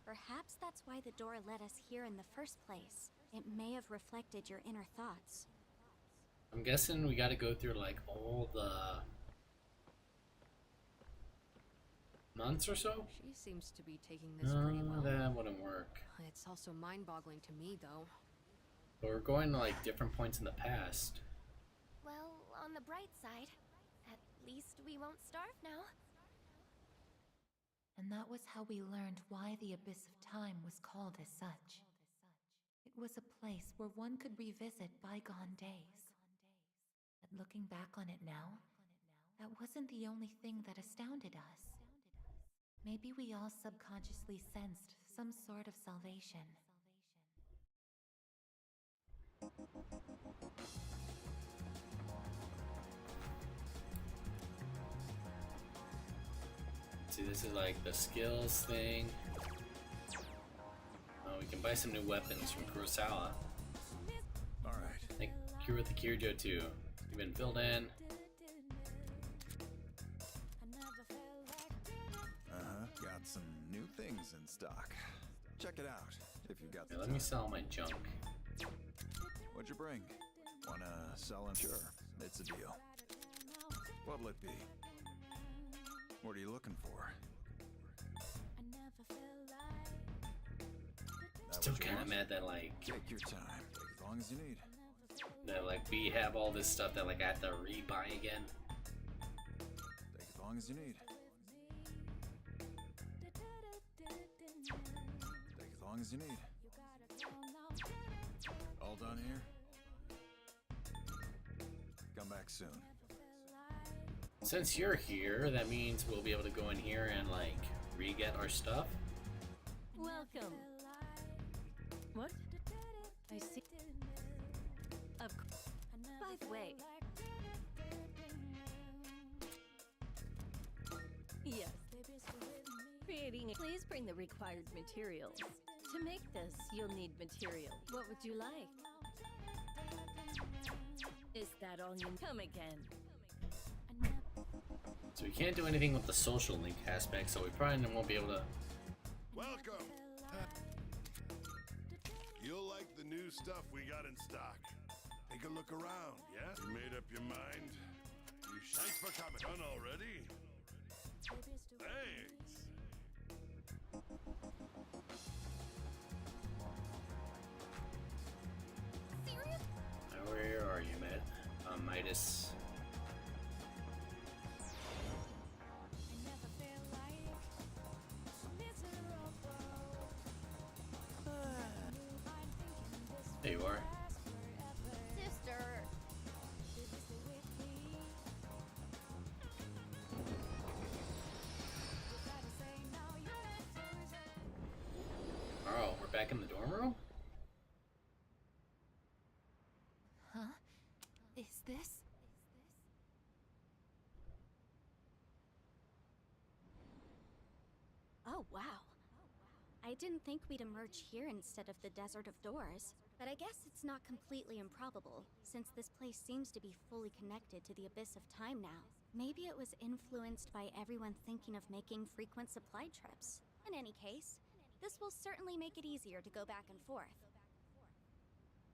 Perhaps that's why the door led us here in the first place. It may have reflected your inner thoughts. I'm guessing we gotta go through like all the months or so? She seems to be taking this pretty well. That wouldn't work. It's also mind-boggling to me, though. But we're going to like different points in the past. Well, on the bright side, at least we won't starve now. And that was how we learned why the Abyss of Time was called as such. It was a place where one could revisit bygone days. But looking back on it now, that wasn't the only thing that astounded us. Maybe we all subconsciously sensed some sort of salvation. See, this is like the skills thing. Oh, we can buy some new weapons from Kurosawa. Alright. Like Cure with the Kirjo too. You've been filled in. Got some new things in stock. Check it out, if you got the Let time. me sell my junk. What'd you bring? Wanna sell him? Sure, it's a deal. What'll it be? What are you looking for? Still kind of mad that like Take your time. Take as long as you need. that like we have all this stuff that like I have to rebuy again. Take as long as you need. Take as long as you need. All done here? Come back soon. Since you're here, that means we'll be able to go in here and like re-get our stuff. Welcome. What? I see. By the way. Yes. Creating it. Please bring the required materials. To make this, you'll need material. What would you like? Is that all you come again? So we can't do anything with the social link aspect, so we probably won't be able to. Welcome. You'll like the new stuff we got in stock. Take a look around, yeah? You made up your mind? Thanks for coming. Done already? Thanks. Where are you, Matt? Midas. There you are. Sister. Oh, we're back in the dorm room? Huh? Is this? Oh, wow. I didn't think we'd emerge here instead of the Desert of Doors, but I guess it's not completely improbable, since this place seems to be fully connected to the Abyss of Time now. Maybe it was influenced by everyone thinking of making frequent supply trips. In any case, this will certainly make it easier to go back and forth.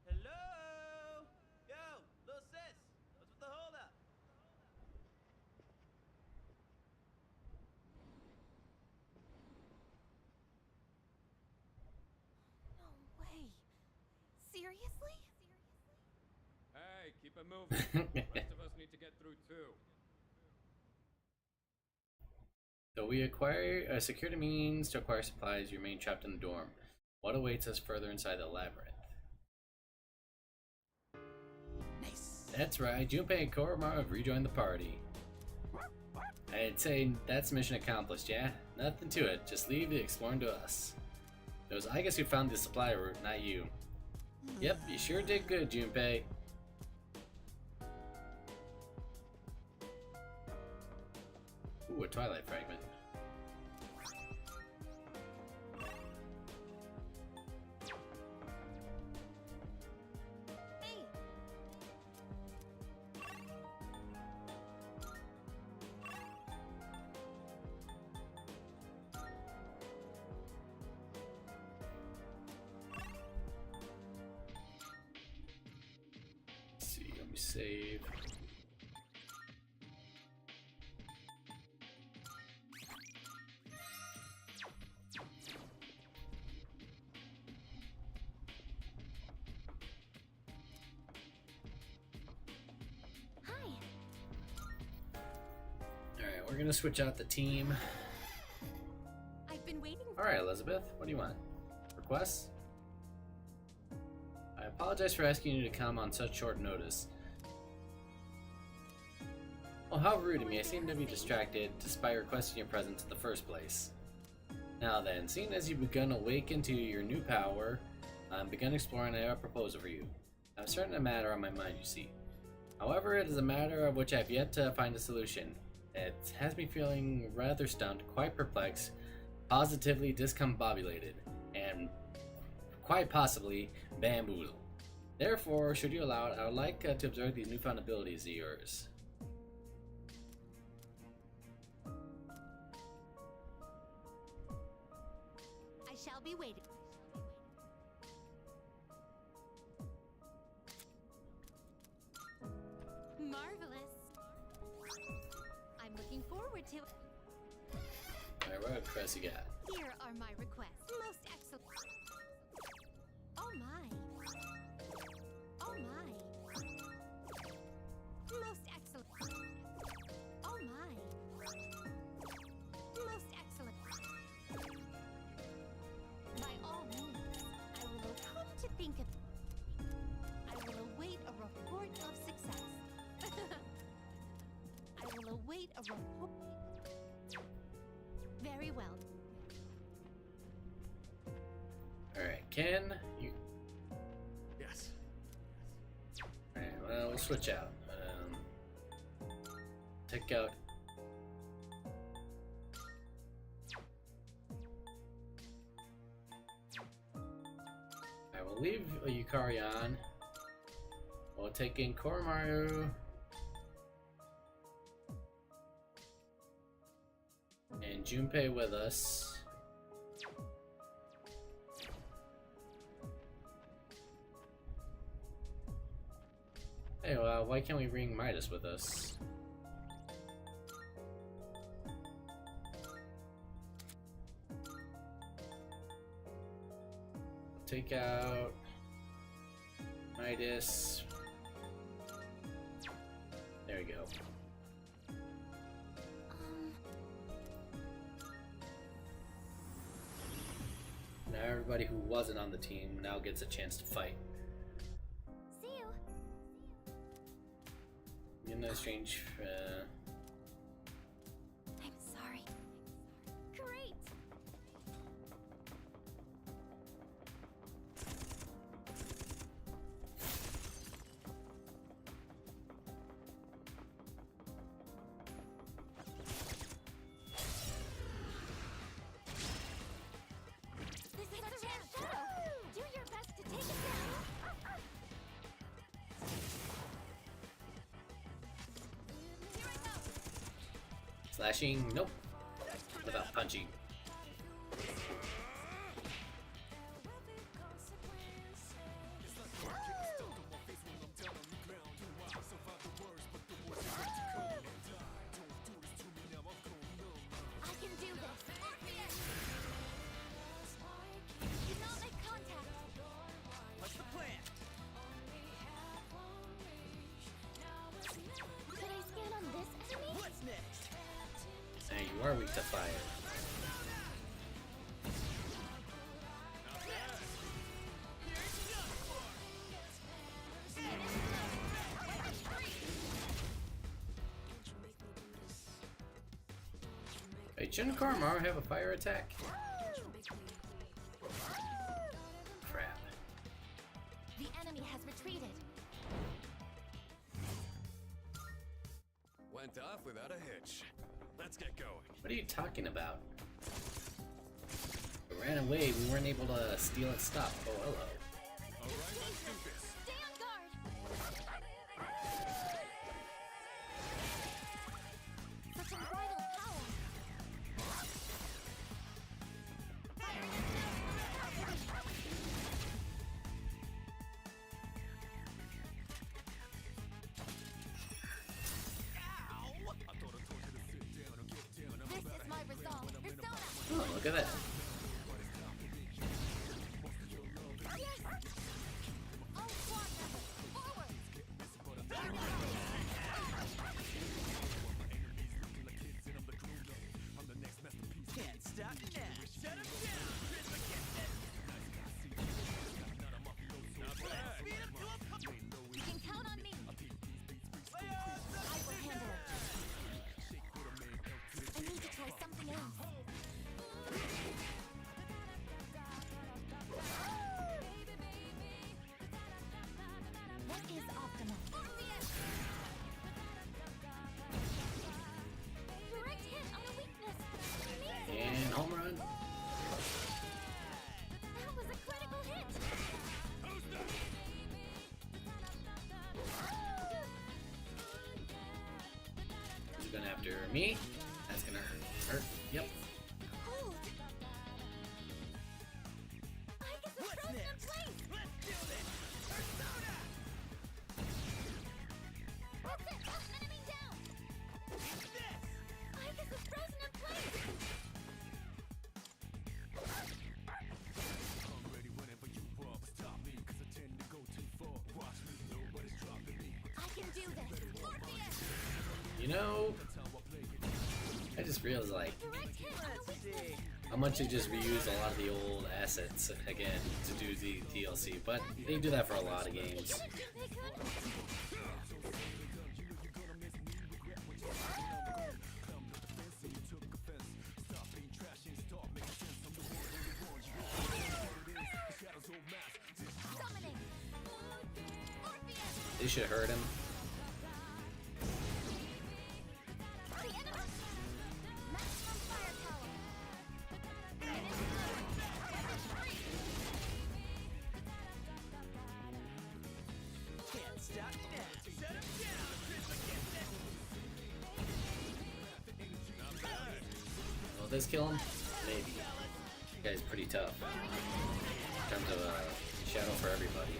Hello? Yo, little sis, what's with the holdup? No way. Seriously? Hey, keep it moving. The rest of us need to get through too. So we acquire a security means to acquire supplies. You remain trapped in the dorm. What awaits us further inside the labyrinth? Nice. That's right, Junpei and Koromon have rejoined the party. I'd say that's mission accomplished, yeah? Nothing to it, just leave the exploring to us. It was I guess who found the supply route, not you. Yep, you sure did good, Junpei. Ooh, a Twilight Fragment. Hey! Let's see, let me save. Hi! Alright, we're gonna switch out the team. I've been waiting for— Alright, Elizabeth, what do you want? Requests? I apologize for asking you to come on such short notice. Well, how rude of me. I seem to be distracted despite requesting your presence in the first place. Now then, seeing as you've begun to awaken to your new power, I've begun exploring a proposal for you. I have a certain matter on my mind, you see. However, it is a matter of which I have yet to find a solution. It has me feeling rather stunned, quite perplexed, positively discombobulated, and quite possibly bamboozled. Therefore, should you allow it, I would like to observe these newfound abilities of yours. I shall be waiting. to. Alright, what requests you got? Here are my requests. Most excellent. Oh my. Oh my. Most excellent. Oh my. Most excellent. By all means, I will come to think of. I will await a report of success. I will await a report. Very well. Alright, Ken, you. Yes. Alright, well, we'll switch out. Take out. I will leave Yukari on. We'll take in Koromaru. And Junpei with us. Hey, well, why can't we bring Midas with us? Take out Midas. There we go. Now everybody who wasn't on the team now gets a chance to fight. See you. You know, strange. I'm sorry. Great. This is a red shadow. Do your best to take it down. Here I go. Slashing? Nope. Without punching. I can do this. Do not make contact. What's the plan? Could I scan on this enemy? What's next? Hey, you are weak to fire. Hey, shouldn't Koromaru have a fire attack? Crap. The enemy has retreated. Went off without a hitch. Let's get going. What are you talking about? We ran away, we weren't able to steal its stuff. Oh, hello. All right, let's do this. Stay on guard. Such unbridled power. This is my resolve. Persona. Oh, look at that. Yes. All squad members, forward. Can't stop now. Shut him down. You can count on me. I will handle it. I need to try something else. What is optimal? Direct hit on a weakness. Amazing. And home run. That was a critical hit. He's going after me. That's gonna hurt. Yep. Hold. I guess it's frozen in place. Let's do this. Persona. That's it. Enemy down. This. I guess it's You know, I just realized like how much they just reuse a lot of the old assets again to do the DLC, but they do that for a lot of games. They should have heard him. Will this kill him? Maybe. This guy's pretty tough in terms of shadow for everybody.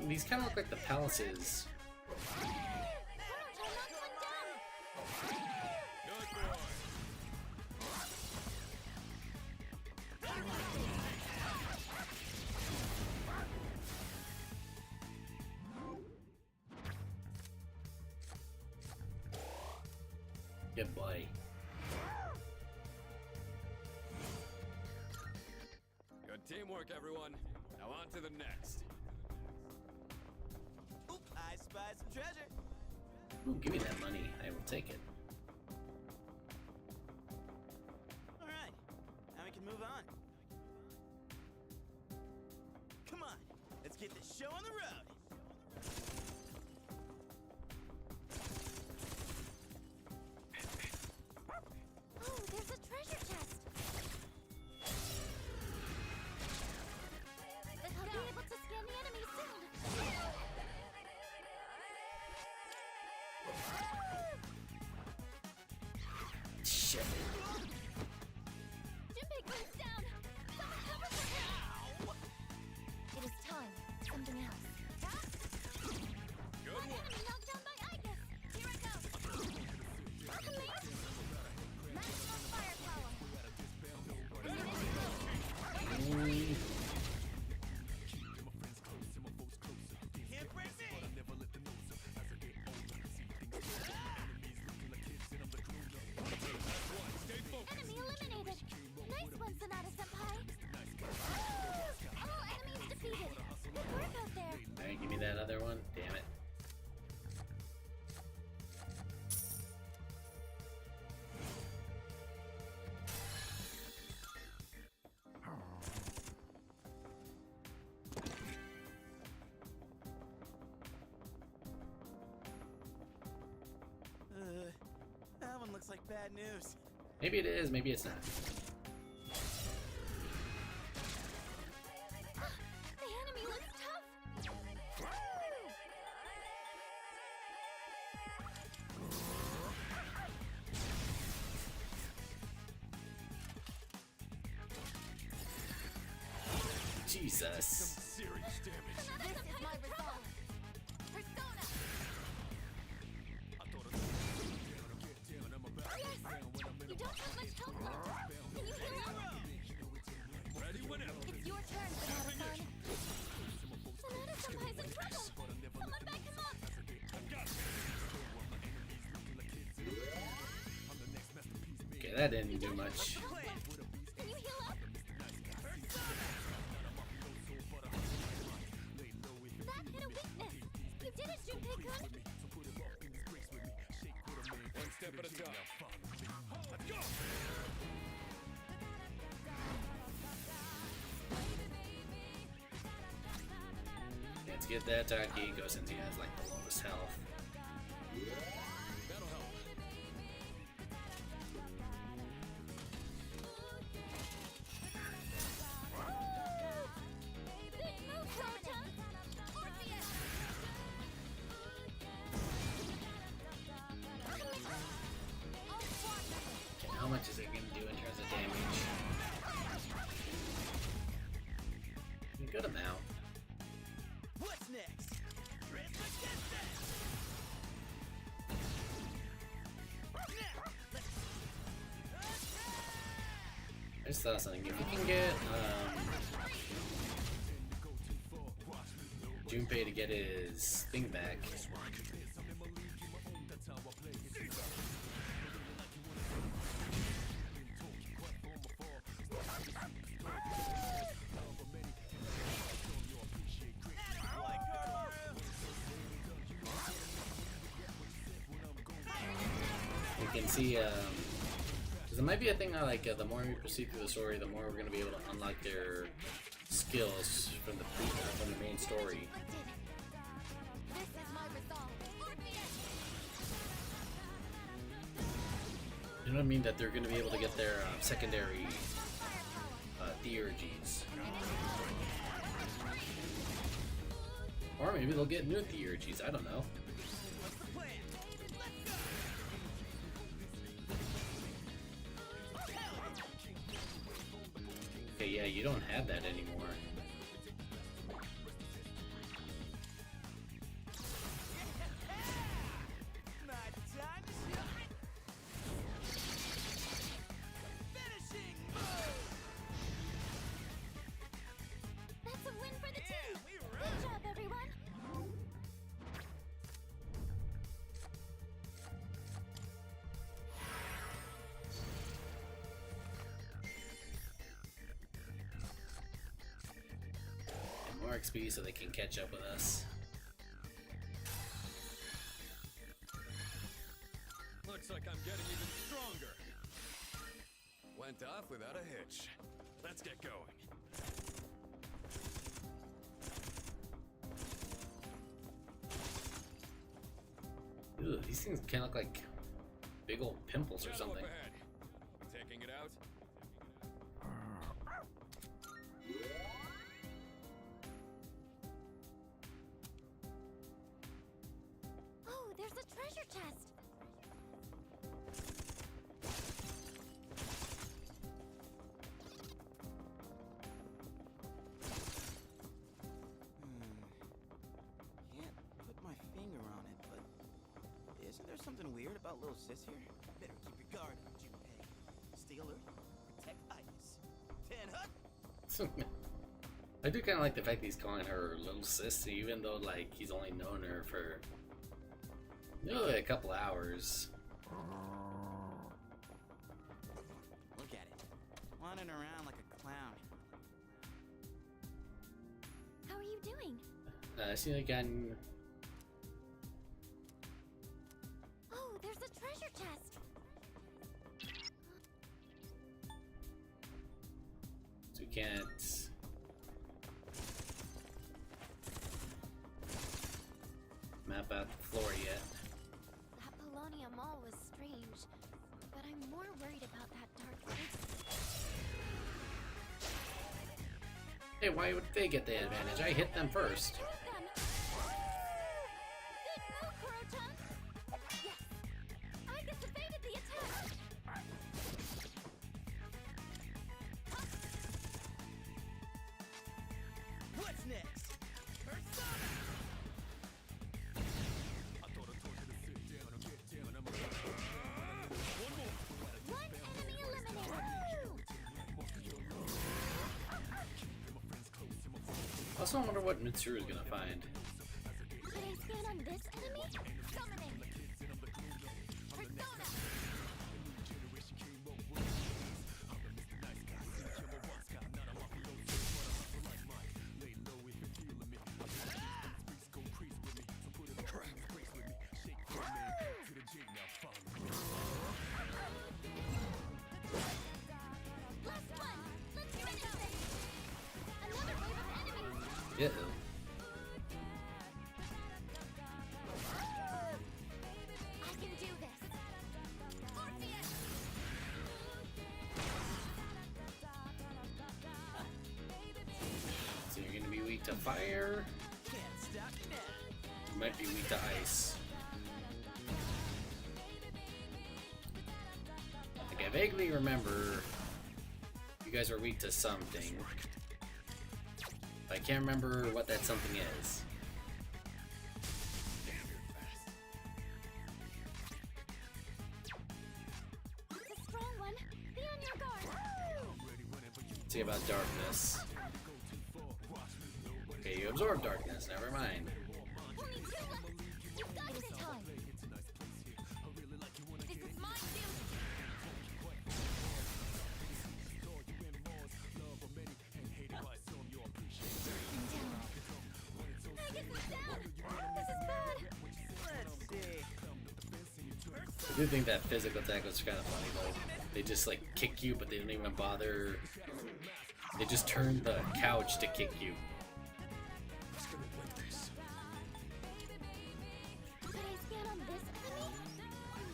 These kind of look like the palaces. Good boy. Good teamwork, everyone. Now on to the next. I spy some treasure. Ooh, give me that money. I will take it. Alright, now we can move on. Come on, let's get this show on the road. Oh, there's a treasure chest. Then I'll be able to scan the enemy soon. Shit. Junpei down! Someone cover for him! It is time. Something else. Good One one. enemy knocked down by Igus! Here I go! Command! Maximum firepower! Can't break me! Enemy eliminated! Nice one, Sonata Senpai! All enemies defeated! Good work out there! Alright, give me that other one. Damn it. That one looks like bad news. Maybe it is, maybe it's not. The enemy looks tough! Jesus. Serious damage. This is my resolve! Persona! Yes! You don't have much health left! Can you heal up? Ready whenever. It's your turn, Sonata-san! Sonata-senpai's in trouble! Someone back him up! Okay, that didn't do much. Can you heal up? That hit a weakness! You did it, Junpei-kun! One step at a time. Let's go. Let's get that Takiko since he has like the lowest health. That'll help. Big move, Sonata! Orpheus! Okay, how much they're gonna do in terms of damage. A good amount. What's next? I just thought something. If you can get Junpei to get his thing back. You can see, there might be a thing like the more we proceed through the story, the more we're going to be able to unlock their skills from the main story. You know what I mean? That they're going to be able to get their secondary theurgies. Or maybe they'll get new theurgies, I don't know. Okay, yeah, you don't have that anymore. That's a win for the team! Good job, everyone! More XP so they can catch up with us. Looks like I'm getting even stronger. Went off without a hitch. Let's get going. Ew, these things kind of look like big old pimples or something. Taking it out. Oh, there's a treasure chest! Can't put my finger on it, but isn't there something weird about little sis here? Better keep your guard up, Junpei. Stay alert. Protect Ice. Ten-hut! I do kind of like the fact that he's calling her little sis, even though like he's only known her for really a couple hours. Look at it. Wandering around like a clown. How are you doing? I see like I'm. Oh, there's a treasure chest! So we can't. Map out the floor yet. That Paulownia Mall was strange, but I'm more worried about that dark place. Hey, why would they get the advantage? I hit them first. Good move, Kuro-chan! Yes! I just evaded the attack! What's next? Persona! One enemy eliminated! I also wonder what Mitsuru is gonna find. Should I scan on this enemy? Summoning! Persona! Last one! Let's finish this! Another wave of enemies! Uh-oh. I can do this! Orpheus! So you're gonna be weak to fire. Can't stop now. You might be weak to ice. Like I've vaguely remember you guys are weak to something. I can't remember what that something is. It's a strong one. Be on your guard. Let's see about darkness. Okay, you absorb darkness, never mind. Only 2 left. You've got this time. This is my duty. I do think that physical attack was kind of funny though. They just like kick you, but they don't even bother. They just turn the couch to kick you. Should I scan on this enemy?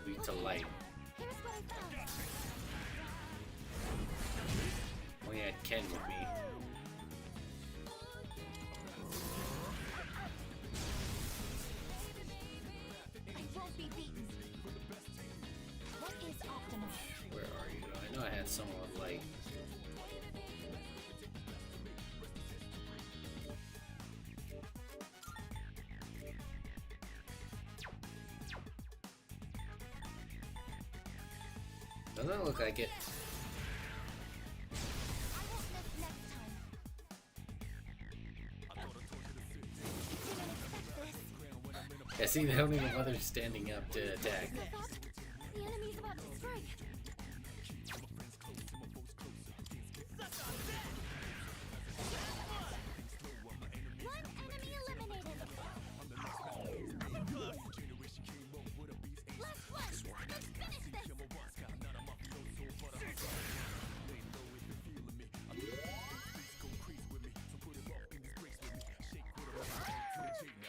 Weak to light. Here's what I found. Only had Ken with me. I won't be beaten. What is optimal? Where are you? I know I had someone with light. Doesn't look like it. I won't miss next time. Didn't expect this. Yeah, see, they don't even bother standing up to attack. The enemy's about to strike. One enemy eliminated. Last one. Let's finish this.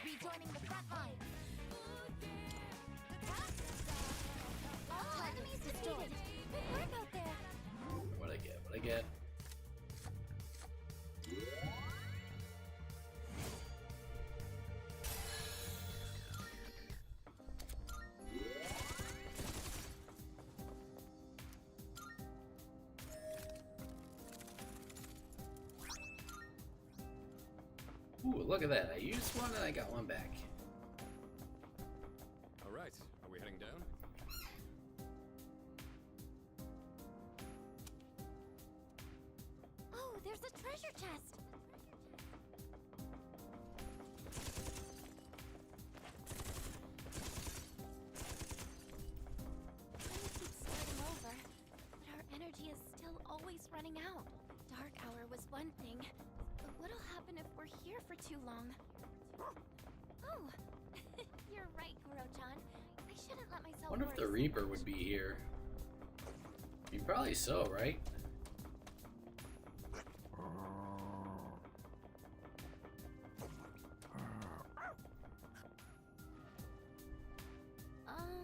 Rejoining the front line. All enemies destroyed. Good work out there. What'd I get? What'd I get? Ooh, look at that. I used one and I got one back. Alright, are we heading down? Oh, there's a treasure chest. Time keeps starting over, but our energy is still always running out. Dark hour was one thing, but what'll happen if we're here for too long? Oh, you're right, Kuro-chan. I shouldn't let myself Wonder if the worry so Reaper would be here. I mean, probably so, right?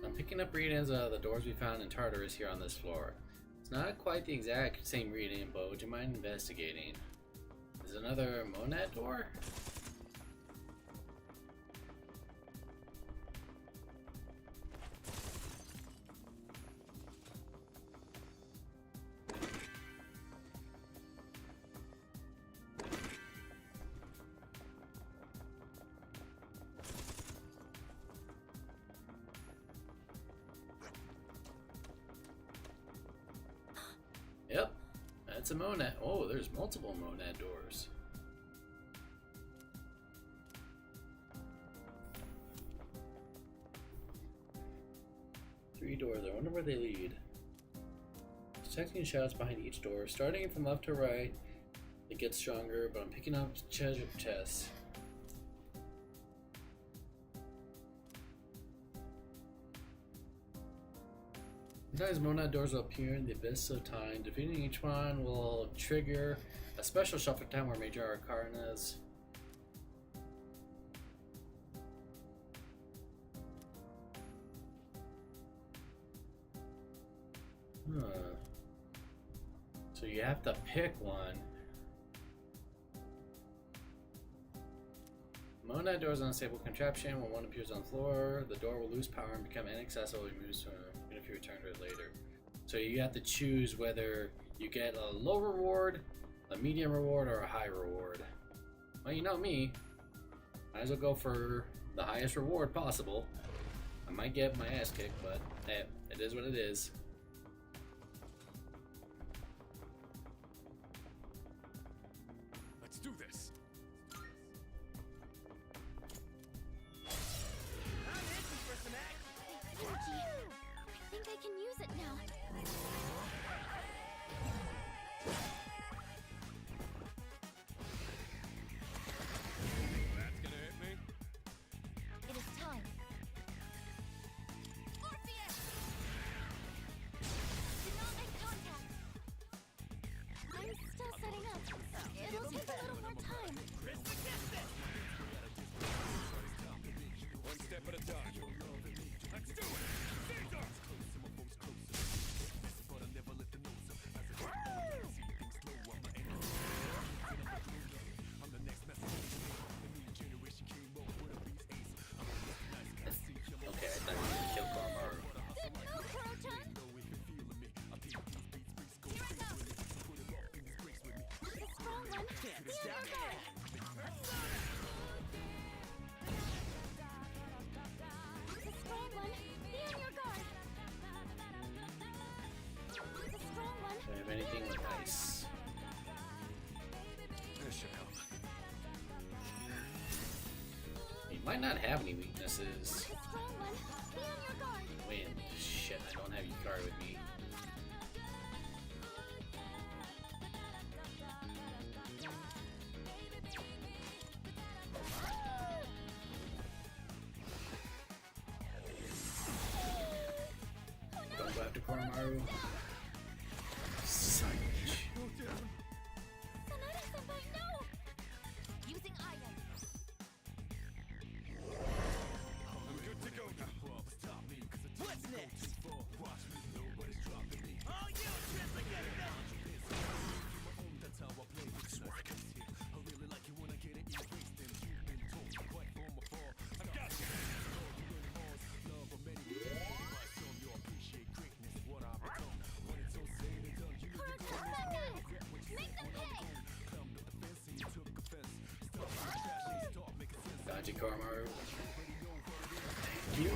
I'm picking up readings of the doors we found in Tartarus here on this floor. It's not quite the exact same reading, but would you mind investigating? Is another Monad door? Yep, that's a Monad. Oh, there's multiple Monad doors. Three doors. I wonder where they lead. Detecting shadows behind each door. Starting from left to right, it gets stronger, but I'm picking up treasure chests. Sometimes Monad doors will appear in the abyss of time. Defeating each one will trigger a special shuffle time where major arcanas. So you have to pick one. Monad door is an unstable contraption. When one appears on the floor, the door will lose power and become inaccessible when it moves from, even if you return to it later. So you have to choose whether you get a low reward, a medium reward, or a high reward. Well, you know me. Might as well go for the highest reward possible. I might get my ass kicked, but hey, it is what it is. Let's do this. Energy! I think I can use it now. That's gonna hit me. It is time. Orpheus! Do not make contact. I'm still setting up. It'll take a little more time. One step at a time. Let's do it. Caesar! Okay, I thought you were gonna kill Koromaru. Good move, Kuro-chan! Here I go! The strong one, be on your guard! The strong one, be on your guard! The strong one, Do I have anything with ice? This should help. You might not have any weaknesses. the strong one, be on your guard! Wind. Shit, I don't have Yukari with me. Don't go after Koromaru. Son of a bitch. Sanada-senpai, no! Using item. I'm good to go now. What's next? Kuro-chan, make them pay! Gotcha, Koromaru. Thank you.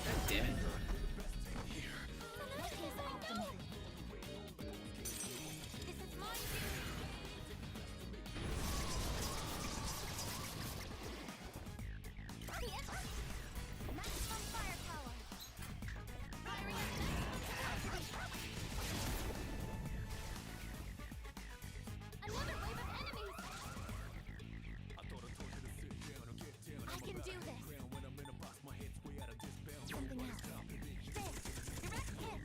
God damn it. That is optimal. This is my duty. Maximum firepower. Another wave of enemies. I can do this. Something else. This. Direct hit.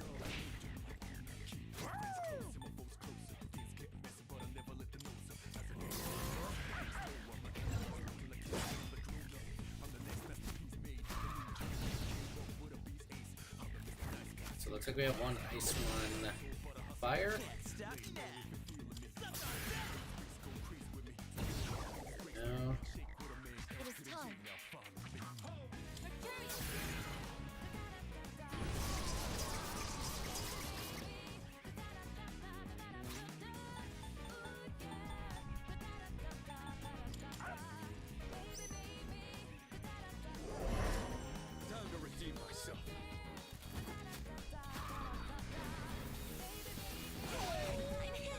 So it looks like we have one ice, one fire. No. It is time. Time to redeem myself. I'm hit.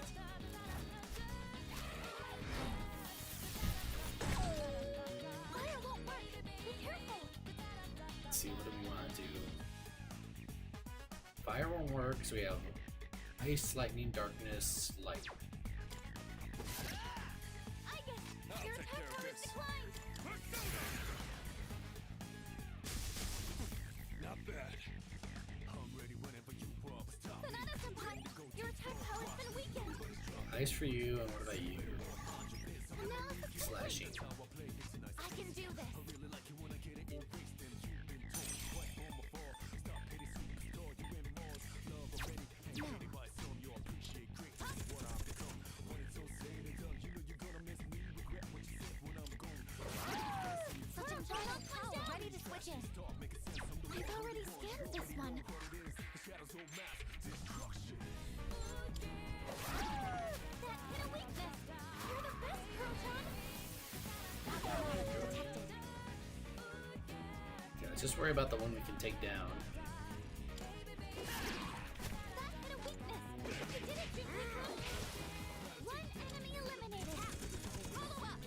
Fire won't work. Be careful. Let's see, what do we want to do? Fire won't work, so we have ice, lightning, darkness, light. I guess I'll your take attack care of power this. declined. Not bad. Sanada-senpai, your attack power's been weakened. Ice for you, and what about you? Analysis Slashing. already scanned this one. That hit a weakness. You're the best, Proton. Detected. Yeah, let's just worry about the one we can take down. That hit a weakness. You did it, Jigglypuff. One enemy eliminated. Follow up.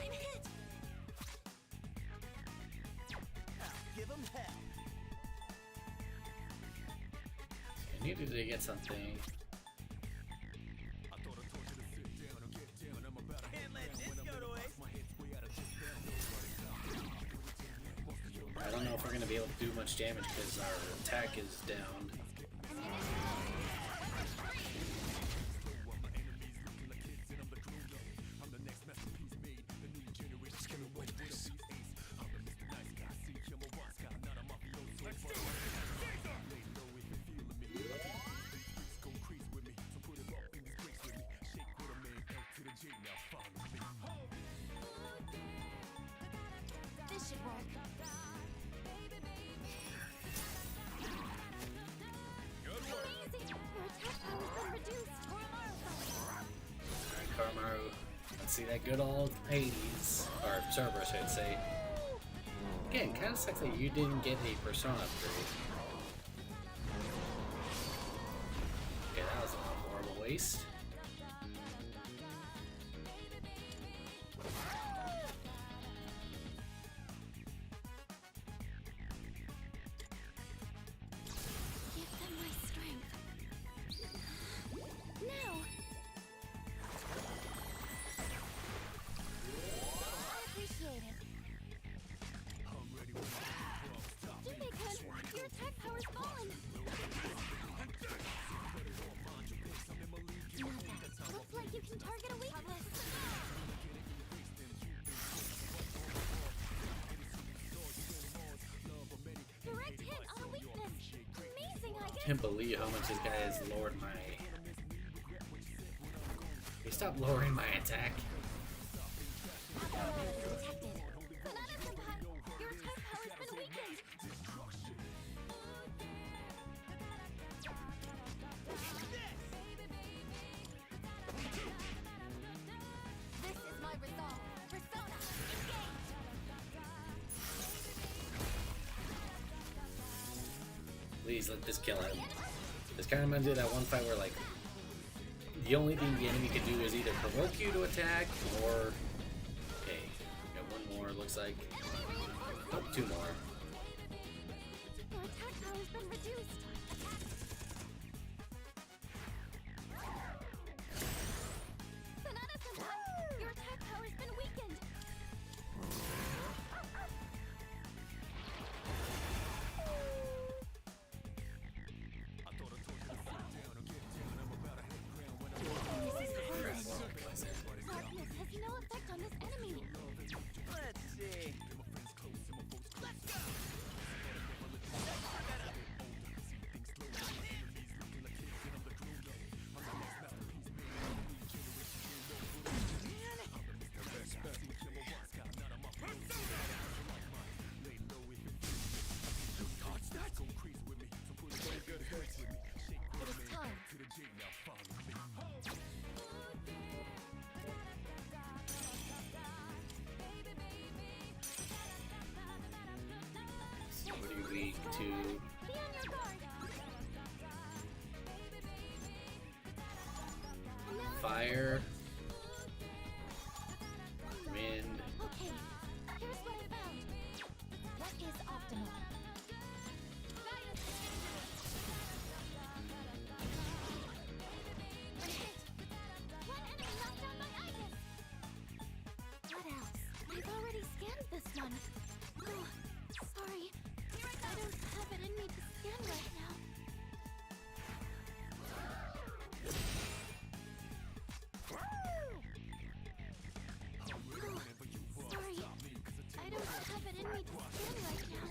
I'm hit. Give him hell. I needed to get something. Can't let this go to waste. I don't know if we're gonna be able to do much damage because our attack is down. This should work. Amazing! Your attack power's been reduced. Alright, Karmaru. Let's see that good old Hades. Or Cerberus, I'd say. Again, kind of sucks that you didn't get a Persona upgrade. Okay, that was a horrible waste. Give them my strength. Now! I appreciate it. Jigglypuff, your attack power's fallen. Looks like you can target a weakness. Direct hit on a weakness. Amazing, I guess. Can't believe how much this guy has lowered my. He stopped lowering my attack. Detected. Banana-senpai, your attack power's been weakened. This is my resolve. Persona, engage! Please let this kill him. This kind of reminds me of that one fight where, like, the only thing the enemy can do is either provoke you to attack or. Okay, got one more, looks like. Oh, two more. Your attack power's been reduced. Banana-senpai, your attack power's been weakened. This is horrid. Darkness has no effect on this enemy. Let's see. Let's go. It is time. What are you weak to? Be on your guard. Fire. Wind. Okay, here's what I found. What is optimal? I'm hit. One enemy knocked down my Ibis. What else? I've already scanned this one. Oh, sorry. I don't have it in me to scan right now. Sorry, I don't have it in me to scan right now.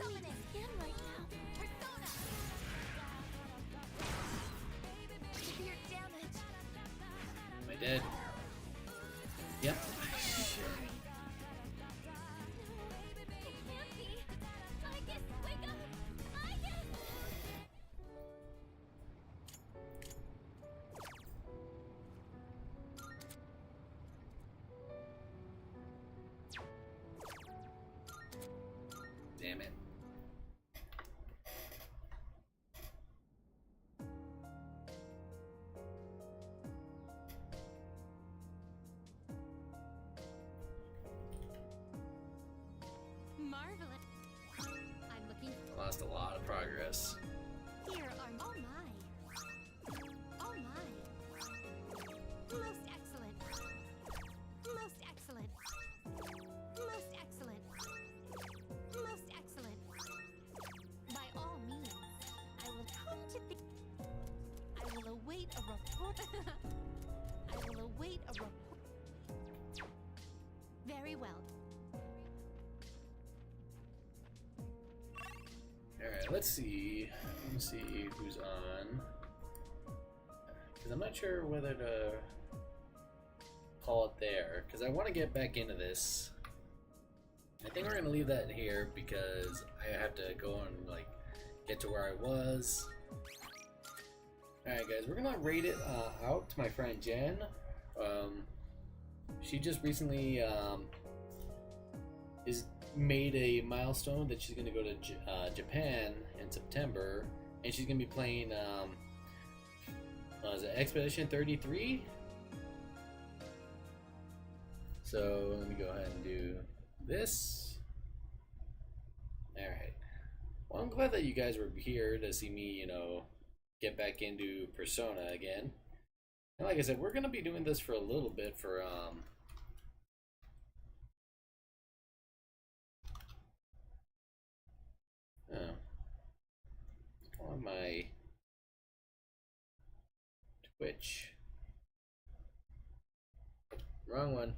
in me skin right now. Persona! Severe damage. Am I dead? Yep. It can't be. Icus, wake up! Icus! Damn it. Marvelous. I'm looking. Lost a lot of progress. Here are oh my. Oh my. Most excellent. Most excellent. Most excellent. Most excellent. By all means, I will come to the. I will await a report. I will await a report. Very well. Alright, let's see. Let's see who's on. Because I'm not sure whether to call it there. Because I want to get back into this. I think we're going to leave that here because I have to go and like get to where I was. Alright guys, we're going to rate it out to my friend Jen. She just recently made a milestone that she's going to go to Japan in September, and she's going to be playing is it Expedition 33? So let me go ahead and do this. Alright. Well, I'm glad that you guys were here to see me, you know, get back into Persona again. And like I said, we're going to be doing this for a little bit for on my Twitch. Wrong one.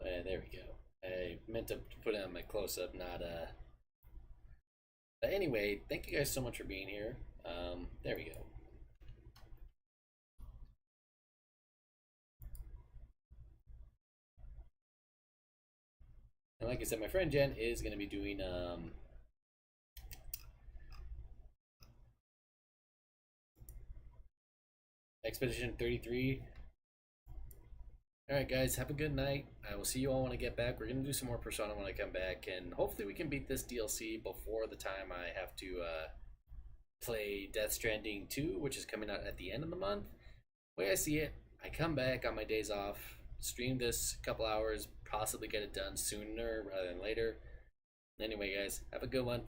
There we go. I meant to put it on my close-up, not But anyway, thank you guys so much for being here. There we go. And like I said, my friend Jen is going to be doing Expedition 33. Alright guys, have a good night. I will see you all when I get back. We're going to do some more Persona when I come back, and hopefully we can beat this DLC before the time I have to play Death Stranding 2, which is coming out at the end of the month. The way I see it, I come back on my days off, stream this a couple hours, possibly get it done sooner rather than later. Anyway guys, have a good one.